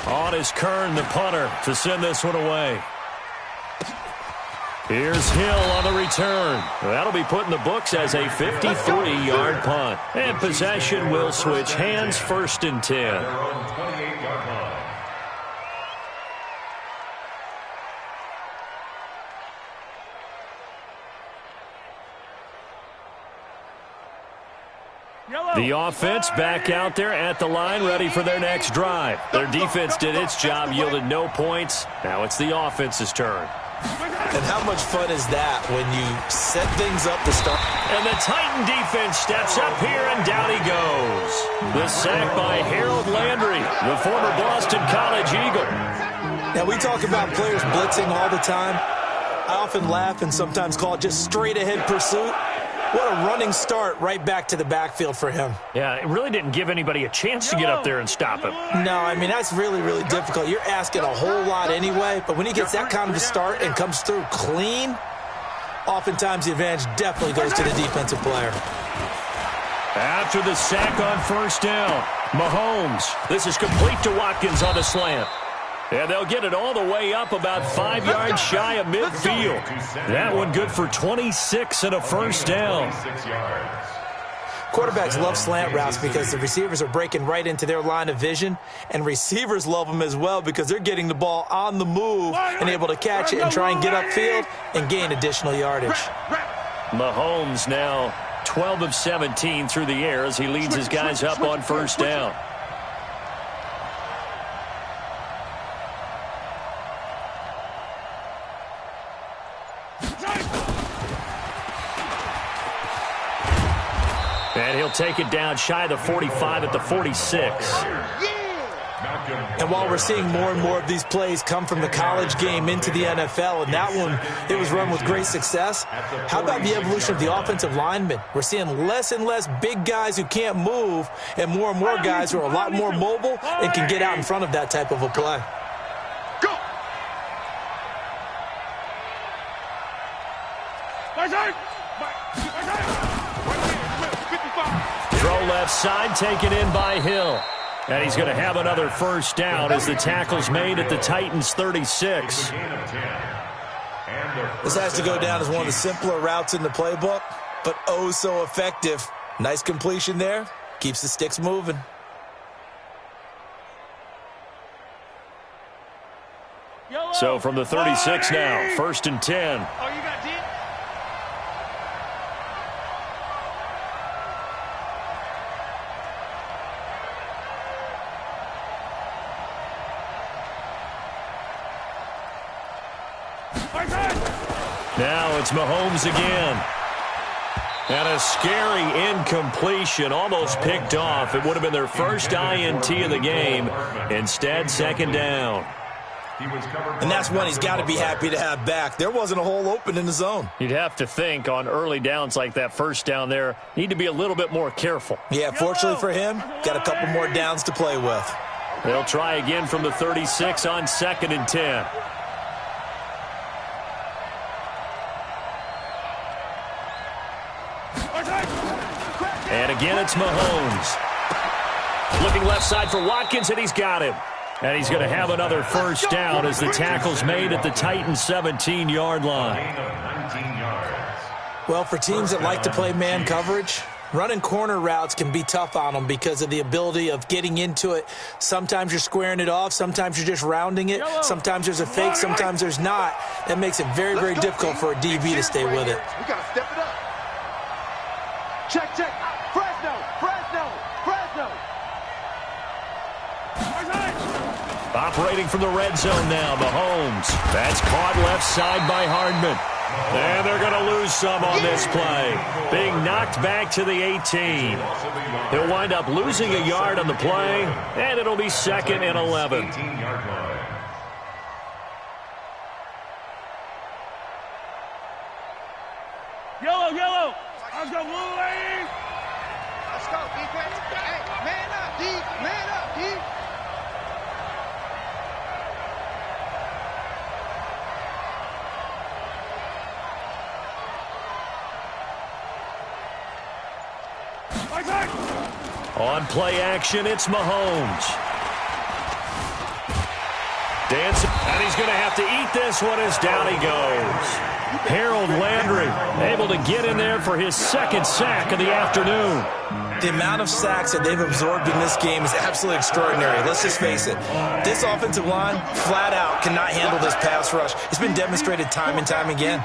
[SPEAKER 1] On is Kern, the punter, to send this one away. Here's Hill on the return. That'll be put in the books as a 53-yard punt. And possession will switch hands, first and 10.
[SPEAKER 2] Their own 28-yard line.
[SPEAKER 1] The offense back out there at the line, ready for their next drive. Their defense did its job, yielded no points. Now it's the offense's turn.
[SPEAKER 4] And how much fun is that when you set things up to start?
[SPEAKER 1] And the Titan defense steps up here, and down he goes. The sack by Harold Landry, the former Boston College Eagle.
[SPEAKER 4] Now, we talk about players blitzing all the time. I often laugh and sometimes call it just straight-ahead pursuit. What a running start right back to the backfield for him.
[SPEAKER 1] Yeah, it really didn't give anybody a chance to get up there and stop him.
[SPEAKER 4] No, I mean, that's really, really difficult. You're asking a whole lot anyway, but when he gets that kind of a start and comes through clean, oftentimes the advantage definitely goes to the defensive player.
[SPEAKER 1] After the sack on first down, Mahomes. This is complete to Watkins on the slant. And they'll get it all the way up about 5 yards shy of midfield. That one good for 26 and a first down.
[SPEAKER 4] Quarterbacks love slant routes because the receivers are breaking right into their line of vision, and receivers love them as well because they're getting the ball on the move and able to catch it and try and get upfield and gain additional yardage.
[SPEAKER 1] Mahomes now 12 of 17 through the air as he leads his guys up on first down. And he'll take it down shy of the 45 at the 46.
[SPEAKER 4] And while we're seeing more and more of these plays come from the college game into the NFL, and that one, it was run with great success, how about the evolution of the offensive linemen? We're seeing less and less big guys who can't move and more guys who are a lot more mobile and can get out in front of that type of a play.
[SPEAKER 1] Throw left side, taken in by Hill. And he's going to have another first down as the tackle's made at the Titans' 36.
[SPEAKER 2] And
[SPEAKER 4] This has to go down as one of the simpler routes in the playbook, but oh so effective. Nice completion there. Keeps the sticks moving.
[SPEAKER 1] So from the 36 now, 1st and 10.
[SPEAKER 5] Oh, you got deep?
[SPEAKER 1] Now it's Mahomes again. And a scary incompletion, almost picked off. It would have been their first INT of the game. Instead, 2nd down.
[SPEAKER 4] And that's one he's got to be happy to have back. There wasn't a hole open in the zone.
[SPEAKER 1] You'd have to think on early downs like that, 1st down there, need to be a little bit more careful.
[SPEAKER 4] Yeah, fortunately for him, got a couple more downs to play with.
[SPEAKER 1] They'll try again from the 36 on 2nd and 10. And again, it's Mahomes. Looking left side for Watkins, and he's got him. And he's going to have another 1st down as the tackle's made at the Titans' 17-yard line.
[SPEAKER 4] Well, for teams that like to play man coverage, running corner routes can be tough on them because of the ability of getting into it. Sometimes you're squaring it off. Sometimes you're just rounding it. Sometimes there's a fake. Sometimes there's not. That makes it very, very difficult for a DB to stay with it.
[SPEAKER 3] We got to step it up. Check, check. Fresno, Fresno, Fresno.
[SPEAKER 1] Operating from the red zone now, Mahomes. That's caught left side by Hardman. And they're going to lose some on this play. Being knocked back to the 18. He'll wind up losing a yard on the play, and it'll be 2nd and 11.
[SPEAKER 5] Yellow, yellow. Let's go, blue lane.
[SPEAKER 3] Let's go, defense. Hey, man up, D. Man up, D.
[SPEAKER 1] On play action, it's Mahomes. Dancing, and he's going to have to eat this one as down he goes. Harold Landry able to get in there for his 2nd sack of the afternoon.
[SPEAKER 4] The amount of sacks that they've absorbed in this game is absolutely extraordinary. Let's just face it. This offensive line, flat out, cannot handle this pass rush. It's been demonstrated time and time again.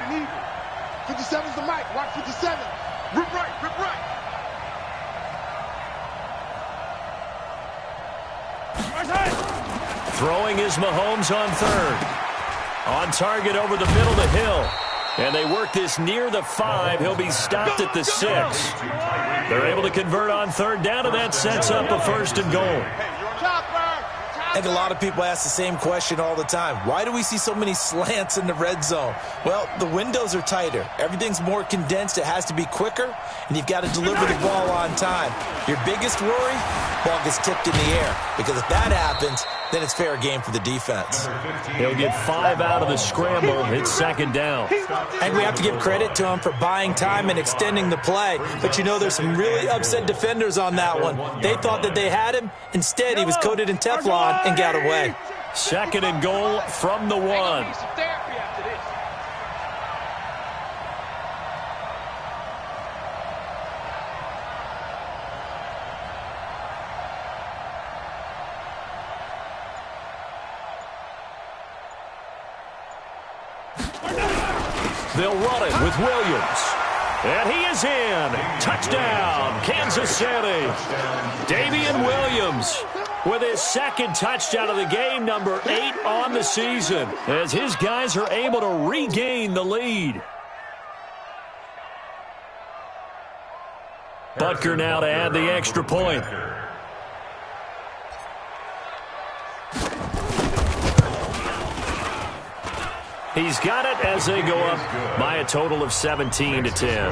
[SPEAKER 3] 57's the mic. Watch 57. Rip right, rip right.
[SPEAKER 1] Throwing is Mahomes on 3rd. On target over the middle to Hill. And they work this near the 5. He'll be stopped at the 6. They're able to convert on 3rd down, and that sets up a 1st and goal.
[SPEAKER 4] I think a lot of people ask the same question all the time. Why do we see so many slants in the red zone? Well, the windows are tighter. Everything's more condensed. It has to be quicker, and you've got to deliver the ball on time. Your biggest worry, ball gets tipped in the air, because if that happens, then it's fair game for the defense.
[SPEAKER 1] He'll get 5 out of the scramble. It's 2nd down.
[SPEAKER 4] And we have to give credit to him for buying time and extending the play. But you know, there's some really upset defenders on that one. They thought that they had him. Instead, he was coated in Teflon and got away.
[SPEAKER 1] 2nd and goal from the 1. They'll run it with Williams. And he is in. Touchdown, Kansas City. Damian Williams with his 2nd touchdown of the game, number 8 on the season, as his guys are able to regain the lead. Butker now to add the extra point. He's got it as they go up by a total of 17 to 10.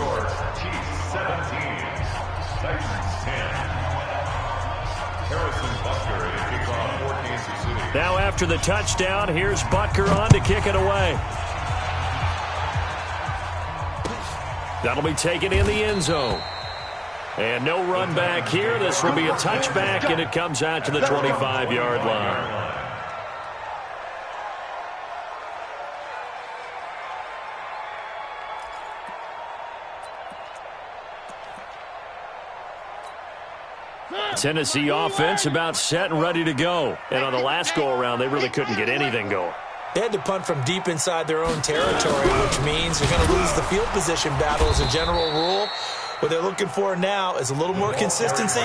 [SPEAKER 1] Now after the touchdown, here's Butker on to kick it away. That'll be taken in the end zone. And no run back here. This will be a touchback, and it comes out to the 25-yard line. Tennessee offense about set and ready to go. And on the last go-around, they really couldn't get anything going.
[SPEAKER 4] They had to punt from deep inside their own territory, which means you're going to lose the field position battle as a general rule. What they're looking for now is a little more consistency,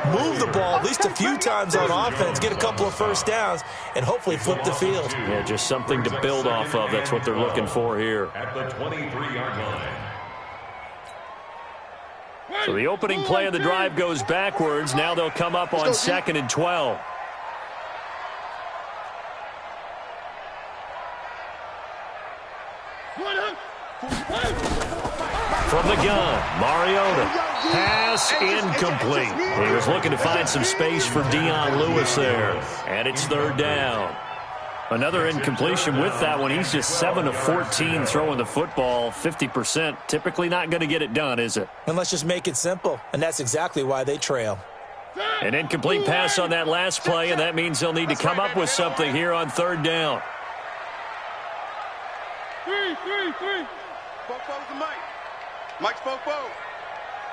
[SPEAKER 4] move the ball at least a few times on offense, get a couple of first downs, and hopefully flip the field.
[SPEAKER 1] Yeah, just something to build off of. That's what they're looking for here.
[SPEAKER 2] At the 23-yard line.
[SPEAKER 1] So the opening play of the drive goes backwards. Now they'll come up on 2nd and 12. From the gun, Mariota. Pass incomplete. He was looking to find some space for Dion Lewis there. And it's 3rd down. Another incompletion with that one. He's just 7 of 14 throwing the football, 50%. Typically not going to get it done, is it?
[SPEAKER 4] And let's just make it simple. And that's exactly why they trail.
[SPEAKER 1] An incomplete pass on that last play, and that means they'll need to come up with something here on 3rd down.
[SPEAKER 3] Three. Spoke to Mike. Mike spoke.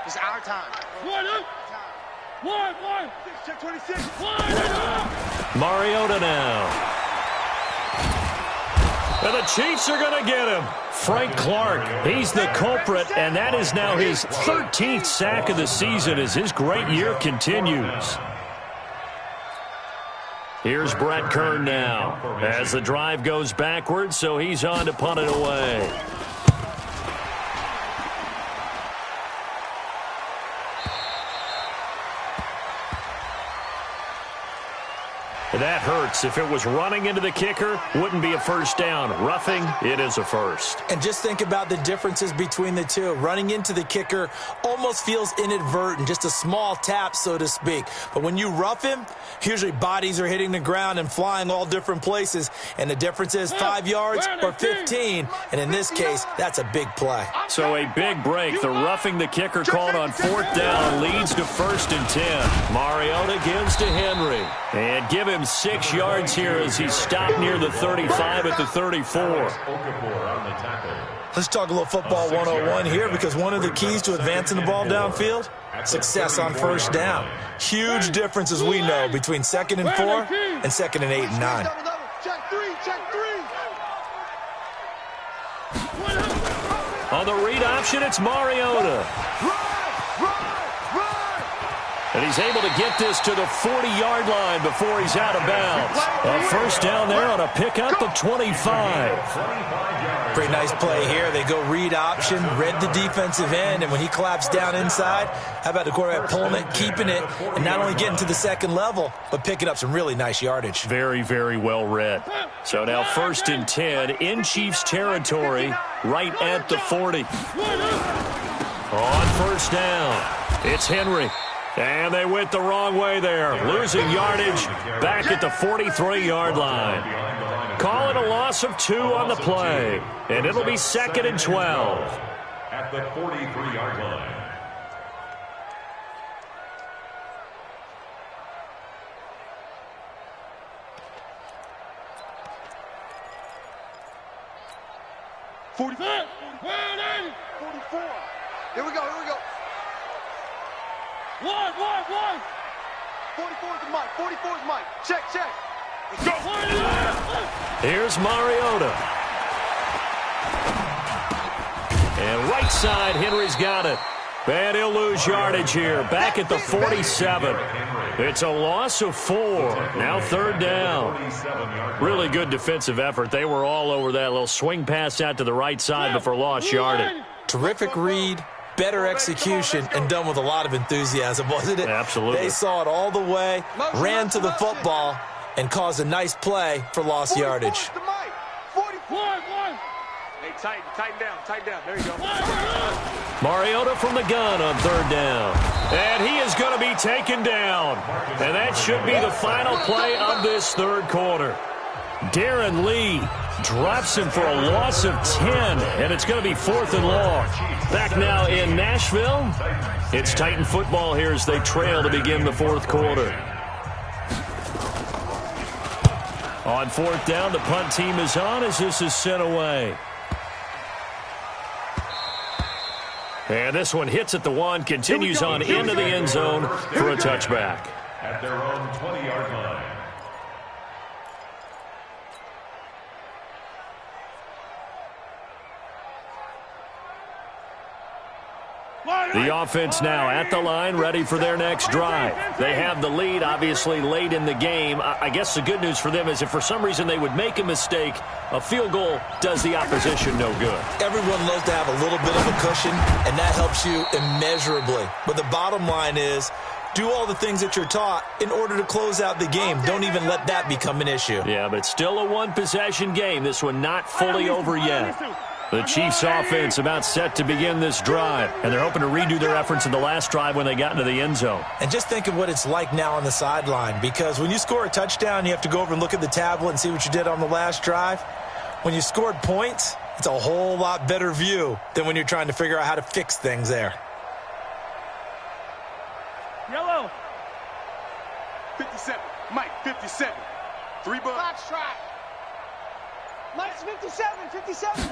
[SPEAKER 3] It's our time. One. Check 26.
[SPEAKER 1] Mariota now. And the Chiefs are going to get him. Frank Clark, he's the culprit, and that is now his 13th sack of the season as his great year continues. Here's Brett Kern now as the drive goes backwards, so he's on to punt it away. That hurts. If it was running into the kicker, wouldn't be a first down. Roughing, it is a first.
[SPEAKER 4] And just think about the differences between the two. Running into the kicker almost feels inadvertent, just a small tap, so to speak. But when you rough him, usually bodies are hitting the ground and flying all different places. And the difference is 5 yards or 15. And in this case, that's a big play.
[SPEAKER 1] So a big break. The roughing the kicker called on 4th down leads to 1st and 10. Mariota gives to Henry. And give him 6 yards here as he's stopped near the 35 at the 34.
[SPEAKER 4] Let's talk a little football 101 here, because one of the keys to advancing the ball downfield, success on 1st down. Huge difference, as we know, between 2nd and 4 and 2nd and 8 and 9.
[SPEAKER 3] Check three.
[SPEAKER 1] On the read option, it's Mariota. And he's able to get this to the 40-yard line before he's out of bounds. A first down there on a pickup of 25.
[SPEAKER 4] Pretty nice play here. They go read option, read the defensive end, and when he collapsed down inside, how about the quarterback pulling it, keeping it, and not only getting to the 2nd level, but picking up some really nice yardage.
[SPEAKER 1] Very, very well read. So now 1st and 10 in Chiefs territory, right at the 40. On 1st down, it's Henry. And they went the wrong way there, losing yardage back at the 43-yard line. Call it a loss of 2 on the play, and it'll be 2nd and 12.
[SPEAKER 2] At the 43-yard line.
[SPEAKER 3] Forty-four. Here we go. One. 44 is Mike. 44 is Mike. Check. Let's go.
[SPEAKER 1] Here's Mariota. And right side, Henry's got it. And he'll lose yardage here. Back at the 47. It's a loss of 4. Now 3rd down. Really good defensive effort. They were all over that little swing pass out to the right side before lost yardage.
[SPEAKER 4] Terrific read, better execution, and done with a lot of enthusiasm, wasn't it?
[SPEAKER 1] Absolutely.
[SPEAKER 4] They saw it all the way, ran to the football, and caused a nice play for lost yardage.
[SPEAKER 5] Hey, tighten down. There you go.
[SPEAKER 1] Mariota from the gun on 3rd down. And he is going to be taken down. And that should be the final play of this 3rd quarter. Darren Lee drops him for a loss of 10, and it's going to be 4th and long. Back now in Nashville, it's Titan football here as they trail to begin the 4th quarter. On 4th down, the punt team is on as this is sent away. And this one hits at the 1, continues on into the end zone for a touchback.
[SPEAKER 2] At their own 20-yard line.
[SPEAKER 1] The offense now at the line, ready for their next drive. They have the lead, obviously, late in the game. I guess the good news for them is if for some reason they would make a mistake, a field goal does the opposition no good.
[SPEAKER 4] Everyone loves to have a little bit of a cushion, and that helps you immeasurably. But the bottom line is, do all the things that you're taught in order to close out the game. Don't even let that become an issue.
[SPEAKER 1] Yeah, but it's still a one-possession game. This one not fully over yet. The Chiefs' offense about set to begin this drive, and they're hoping to redo their efforts in the last drive when they got into the end zone.
[SPEAKER 4] And just think of what it's like now on the sideline, because when you score a touchdown, you have to go over and look at the tablet and see what you did on the last drive. When you scored points, it's a whole lot better view than when you're trying to figure out how to fix things there.
[SPEAKER 5] Yellow.
[SPEAKER 3] 57. Mike, 57. 3 bucks.
[SPEAKER 5] Box track.
[SPEAKER 3] Mike's 57. 57.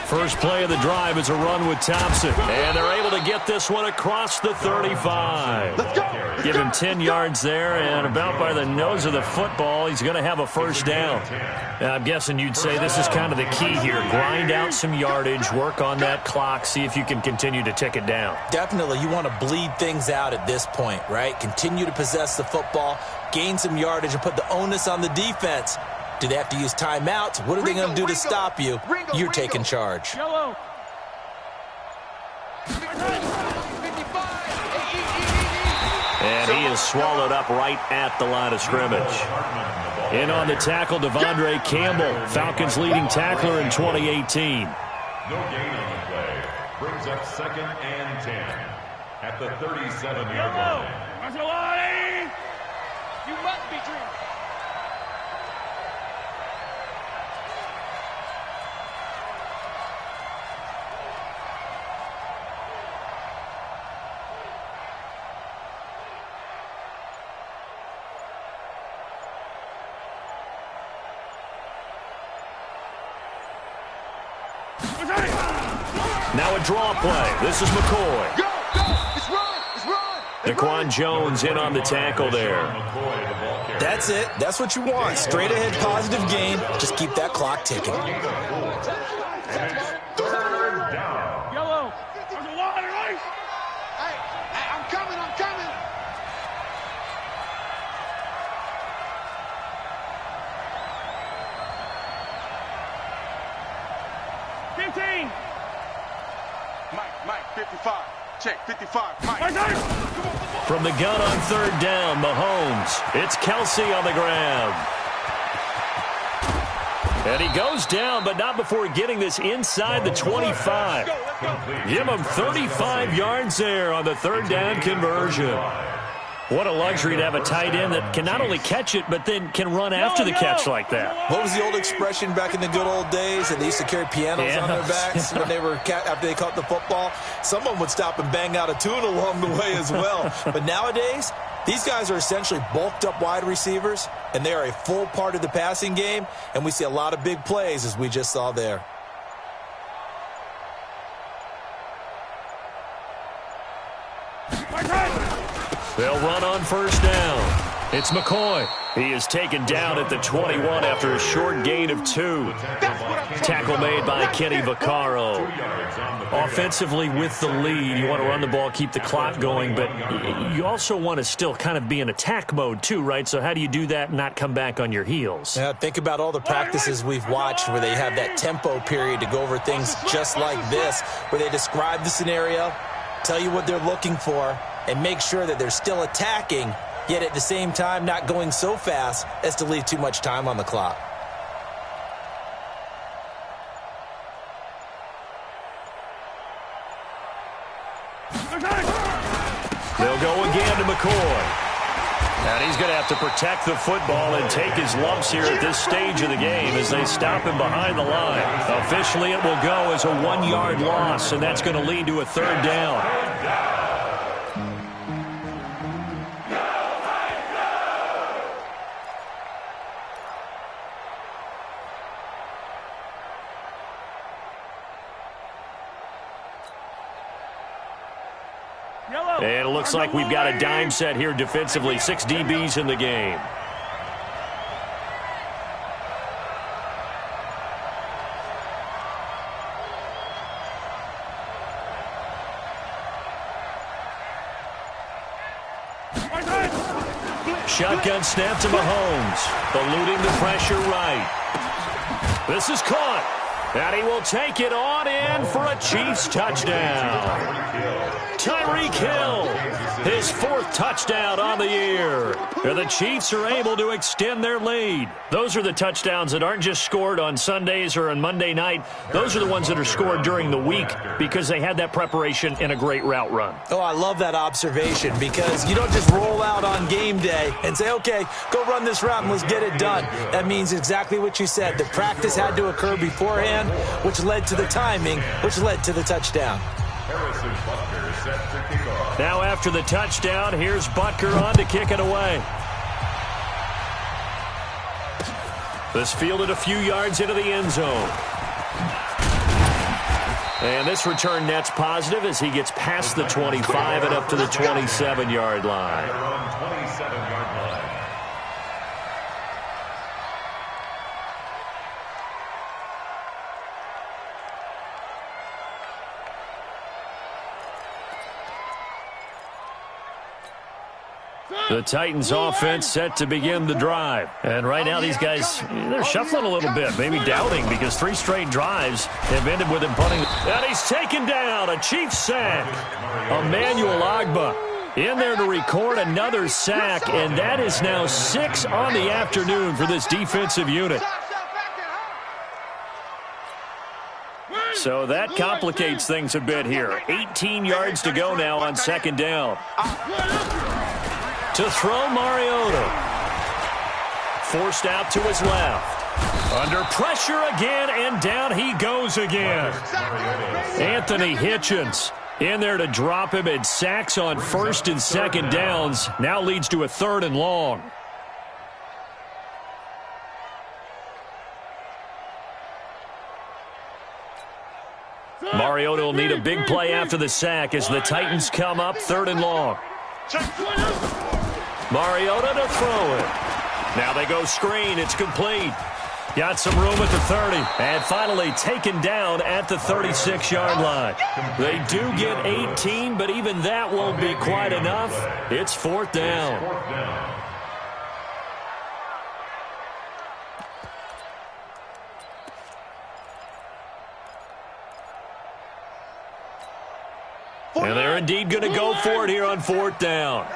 [SPEAKER 1] First play of the drive is a run with Thompson. And they're able to get this one across the 35.
[SPEAKER 3] Let's go.
[SPEAKER 1] Give him 10 yards there, and about by the nose of the football, he's going to have a first down. Now, I'm guessing you'd say this is kind of the key here. Grind out some yardage, work on that clock, see if you can continue to tick it down.
[SPEAKER 4] Definitely, you want to bleed things out at this point, right? Continue to possess the football, gain some yardage, and put the onus on the defense. Do they have to use timeouts? What are they going to do to stop you? You're taking charge.
[SPEAKER 5] Yellow.
[SPEAKER 1] And he is swallowed up right at the line of scrimmage. In on the tackle, Devondre Campbell, Falcons' leading tackler in 2018.
[SPEAKER 2] No gain on the play. Brings up 2nd and 10 at the 37-yard line.
[SPEAKER 5] You must be dreaming.
[SPEAKER 1] Now a draw play. This is McCoy.
[SPEAKER 3] Go, go. It's run. It's run.
[SPEAKER 1] Daquan Jones in on the tackle there.
[SPEAKER 4] That's it. That's what you want. Straight ahead positive gain. Just keep that clock ticking.
[SPEAKER 5] Yellow. There's a lot of ice.
[SPEAKER 3] Hey, I'm coming. I'm coming. Mike, 55. Check, 55. Mike.
[SPEAKER 1] From the gun on third down, Mahomes. It's Kelsey on the ground. And he goes down, but not before getting this inside the 25. Give him 35 yards there on the third down conversion. What a luxury to have a tight end that can not only catch it, but then can run after the catch like that.
[SPEAKER 4] What was the old expression back in the good old days that they used to carry pianos on their backs when they were after they caught the football? Someone would stop and bang out a tune along the way as well. But nowadays, these guys are essentially bulked up wide receivers, and they are a full part of the passing game, and we see a lot of big plays as we just saw there.
[SPEAKER 1] They'll run on first down. It's McCoy. He is taken down at the 21 after a short gain of 2. Tackle made by Kenny Vaccaro. Offensively with the lead, you want to run the ball, keep the clock going, but you also want to still kind of be in attack mode too, right? So how do you do that and not come back on your heels?
[SPEAKER 4] Yeah, think about all the practices we've watched where they have that tempo period to go over things just like this, where they describe the scenario, tell you what they're looking for, and make sure that they're still attacking, yet at the same time not going so fast as to leave too much time on the clock.
[SPEAKER 1] They'll go again to McCoy. And he's going to have to protect the football and take his lumps here at this stage of the game as they stop him behind the line. Officially, it will go as a 1-yard loss, and that's going to lead to a third down. And it looks like we've got a dime set here defensively. 6 DBs in the game. Shotgun snap to Mahomes. Eluding the pressure right. This is caught. And he will take it on in for a Chiefs touchdown. Tyreek Hill, his 4th touchdown on the year. And the Chiefs are able to extend their lead. Those are the touchdowns that aren't just scored on Sundays or on Monday night. Those are the ones that are scored during the week because they had that preparation in a great route run.
[SPEAKER 4] Oh, I love that observation because you don't just roll out on game day and say, okay, go run this route and let's get it done. That means exactly what you said. The practice had to occur beforehand, which led to the timing, which led to the touchdown.
[SPEAKER 1] Now after the touchdown, here's Butker on to kick it away. This fielded a few yards into the end zone. And this return net's positive as he gets past the 25 and up to the 27-yard line.
[SPEAKER 2] 27-yard line.
[SPEAKER 1] The Titans offense set to begin the drive. And right now these guys, they're shuffling a little bit, maybe doubting because 3 straight drives have ended with him punting. And he's taken down, a Chiefs sack. Emmanuel Ogbah in there to record another sack, and that is now 6 on the afternoon for this defensive unit. So that complicates things a bit here. 18 yards to go now on 2nd down. To throw Mariota. Forced out to his left. Under pressure again, and down he goes again. Anthony Hitchens in there to drop him, and sacks on 1st and 2nd downs. Now leads to a 3rd and long. Mariota will need a big play after the sack as the Titans come up 3rd and long. Mariota to throw it. Now they go screen. It's complete. Got some room at the 30. And finally taken down at the 36-yard line. They do get 18, but even that won't be quite enough. It's 4th down. And they're indeed going to go for it here on 4th down.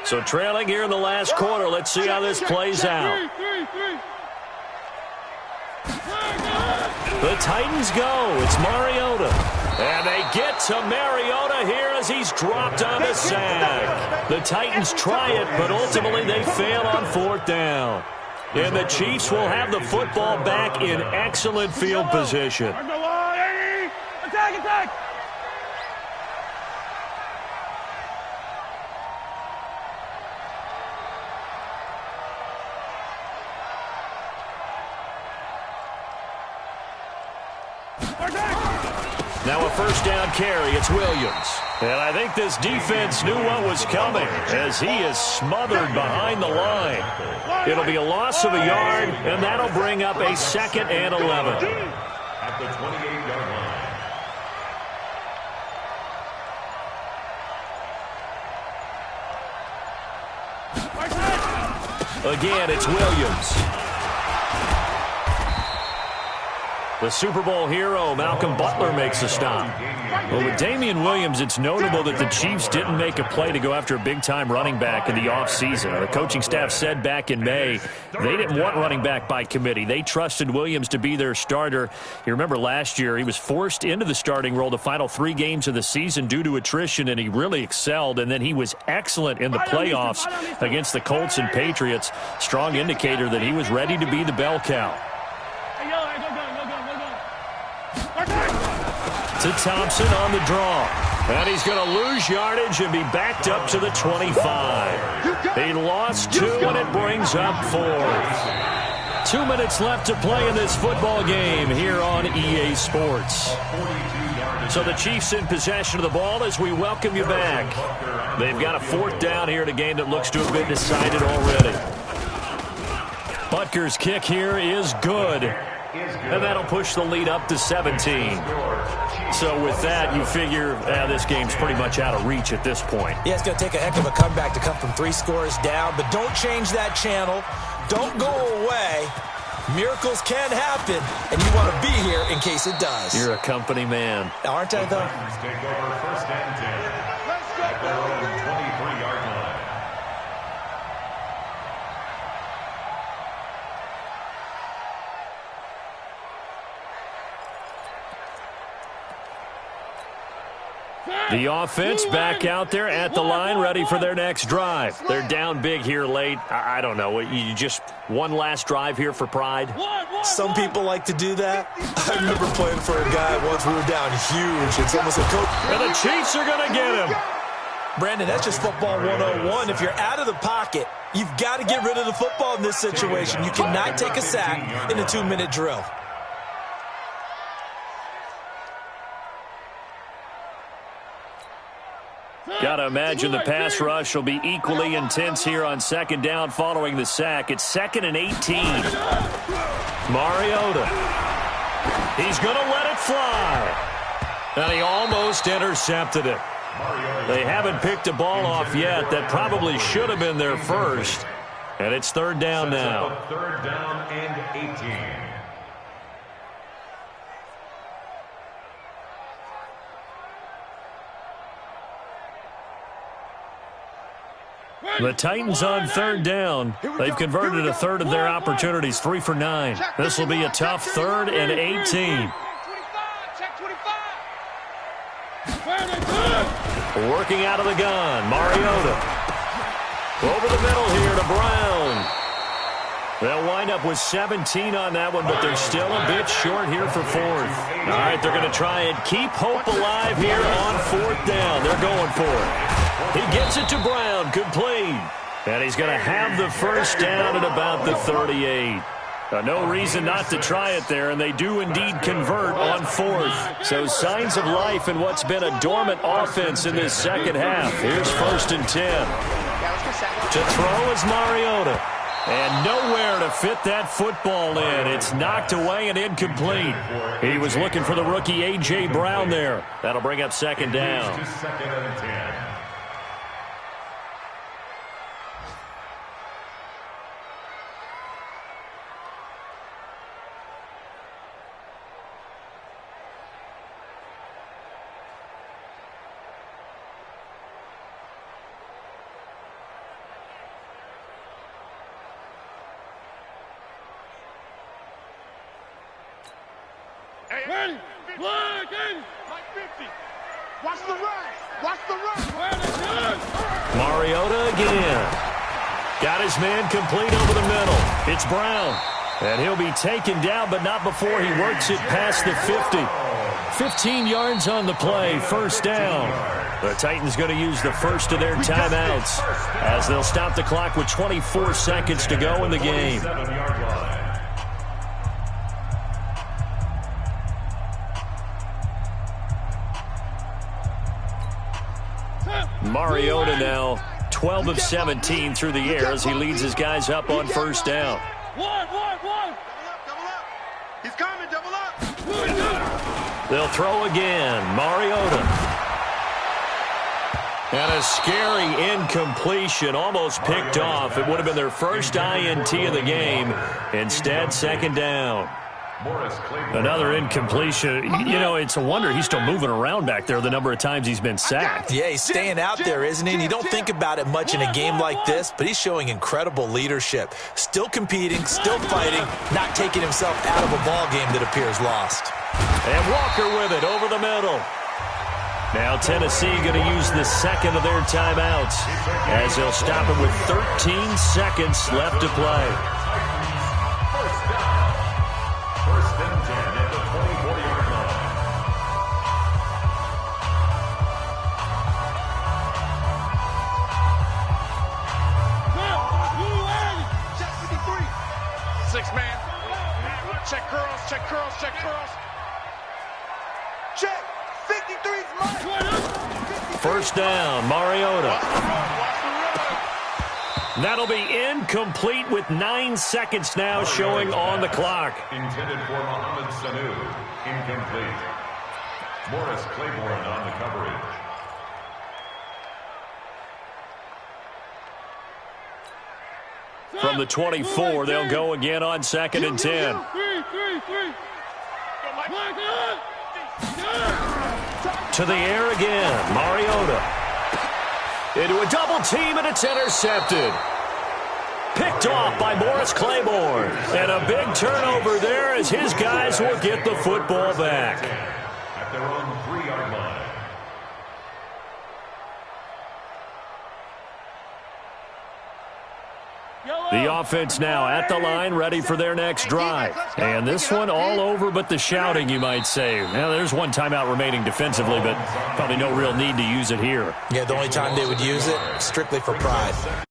[SPEAKER 1] So trailing here in the last quarter. Let's see how this plays out. The Titans go. It's Mariota. And they get to Mariota here as he's dropped on the sack. The Titans try it, but ultimately they fail on 4th down. And the Chiefs will have the football back in excellent field position.
[SPEAKER 5] Attack, attack!
[SPEAKER 1] Now a 1st down carry. It's Williams. And I think this defense knew what was coming as he is smothered behind the line. It'll be a loss of a yard, and that'll bring up a 2nd and 11.
[SPEAKER 2] At the 28-yard line.
[SPEAKER 1] Again, it's Williams. The Super Bowl hero, Malcolm Butler, makes a stop. Well, with Damian Williams, it's notable that the Chiefs didn't make a play to go after a big-time running back in the offseason. The coaching staff said back in May they didn't want running back by committee. They trusted Williams to be their starter. You remember last year he was forced into the starting role the final 3 games of the season due to attrition, and he really excelled. And then he was excellent in the playoffs against the Colts and Patriots. Strong indicator that he was ready to be the bell cow. To Thompson on the draw. And he's going to lose yardage and be backed up to the 25. He lost 2, and it brings up 4th. 2 minutes left to play in this football game here on EA Sports. So the Chiefs in possession of the ball as we welcome you back. They've got a 4th down here in a game that looks to have been decided already. Butker's kick here is good. And that'll push the lead up to 17. So with that, you figure this game's pretty much out of reach at this point.
[SPEAKER 4] Yeah, it's going to take a heck of a comeback to come from 3 scores down. But don't change that channel. Don't go away. Miracles can happen, and you want to be here in case it does.
[SPEAKER 1] You're a company man.
[SPEAKER 4] Aren't I, though?
[SPEAKER 2] Take over 1st and 10. At their own 23-yard line.
[SPEAKER 1] The offense back out there at the line, ready for their next drive. They're down big here late. I don't know. You just one last drive here for pride?
[SPEAKER 4] Some people like to do that. I remember playing for a guy once. We were down huge. It's almost like, coach.
[SPEAKER 1] And the Chiefs are going to get him.
[SPEAKER 4] Brandon, that's just football 101. If you're out of the pocket, you've got to get rid of the football in this situation. You cannot take a sack in a 2-minute drill.
[SPEAKER 1] Got to imagine the pass rush will be equally intense here on 2nd down following the sack. It's 2nd and 18. Mariota. He's going to let it fly. And he almost intercepted it. They haven't picked a ball off yet. That probably should have been their first. And it's 3rd down now.
[SPEAKER 2] 3rd down and 18.
[SPEAKER 1] The Titans on 3rd down. They've converted a 1/3 of their opportunities, 3 for 9. This will be a tough 3rd and 18. Working out of the gun, Mariota. Over the middle here to Brown. They'll wind up with 17 on that one, but they're still a bit short here for 4th. All right, they're going to try and keep hope alive here on 4th down. They're going for it. He gets it to Brown, complete. And he's going to have the 1st down at about the 38. No reason not to try it there, and they do indeed convert on 4th. So signs of life in what's been a dormant offense in this 2nd half. Here's 1st and 10. To throw is Mariota. And nowhere to fit that football in. It's knocked away and incomplete. He was looking for the rookie A.J. Brown there. That'll bring up 2nd down.
[SPEAKER 2] 2nd and 10.
[SPEAKER 5] Ready? Mike 50. Watch the run. Watch the run.
[SPEAKER 1] Mariota again. Got his man complete over the middle. It's Brown. And he'll be taken down, but not before he works it past the 50. 15 yards on the play, 1st down. The Titans going to use the first of their timeouts as they'll stop the clock with 24 seconds to go in the game. Mariota now 12 of 17 through the air as he leads his guys up on 1st down.
[SPEAKER 5] One.
[SPEAKER 3] Double up. He's coming, double up.
[SPEAKER 1] They'll throw again. Mariota. And a scary incompletion, almost picked off. It would have been their first INT of the game. Instead, 2nd down. Another incompletion. You know, it's a wonder he's still moving around back there the number of times he's been sacked.
[SPEAKER 4] Yeah, he's staying out there, isn't he? And you don't think about it much in a game like this, but he's showing incredible leadership. Still competing, still fighting, not taking himself out of a ball game that appears lost.
[SPEAKER 1] And Walker with it over the middle. Now Tennessee going to use the 2nd of their timeouts as they'll stop it with 13 seconds left to play.
[SPEAKER 2] First and 10 at the 24-yard line.
[SPEAKER 3] Check 53.
[SPEAKER 5] 6 man. Check cross.
[SPEAKER 3] Check. 53's Mike.
[SPEAKER 1] First down, Mariota.
[SPEAKER 5] Watch the run.
[SPEAKER 1] That'll be incomplete with 9 seconds now showing on the clock.
[SPEAKER 2] Intended for Mohamed Sanu. Incomplete. Morris Claiborne on the coverage.
[SPEAKER 1] From the 24, they'll go again on 2nd and 10. To the air again, Mariota. Into a double team, and it's intercepted. Picked off by Morris Claiborne. And a big turnover there as his guys will get the football back.
[SPEAKER 2] At their own 3-yard line.
[SPEAKER 1] The offense now at the line, ready for their next drive. And this one all over but the shouting, you might say. Now, there's one timeout remaining defensively, but probably no real need to use it here.
[SPEAKER 4] Yeah, the only time they would use it, strictly for pride.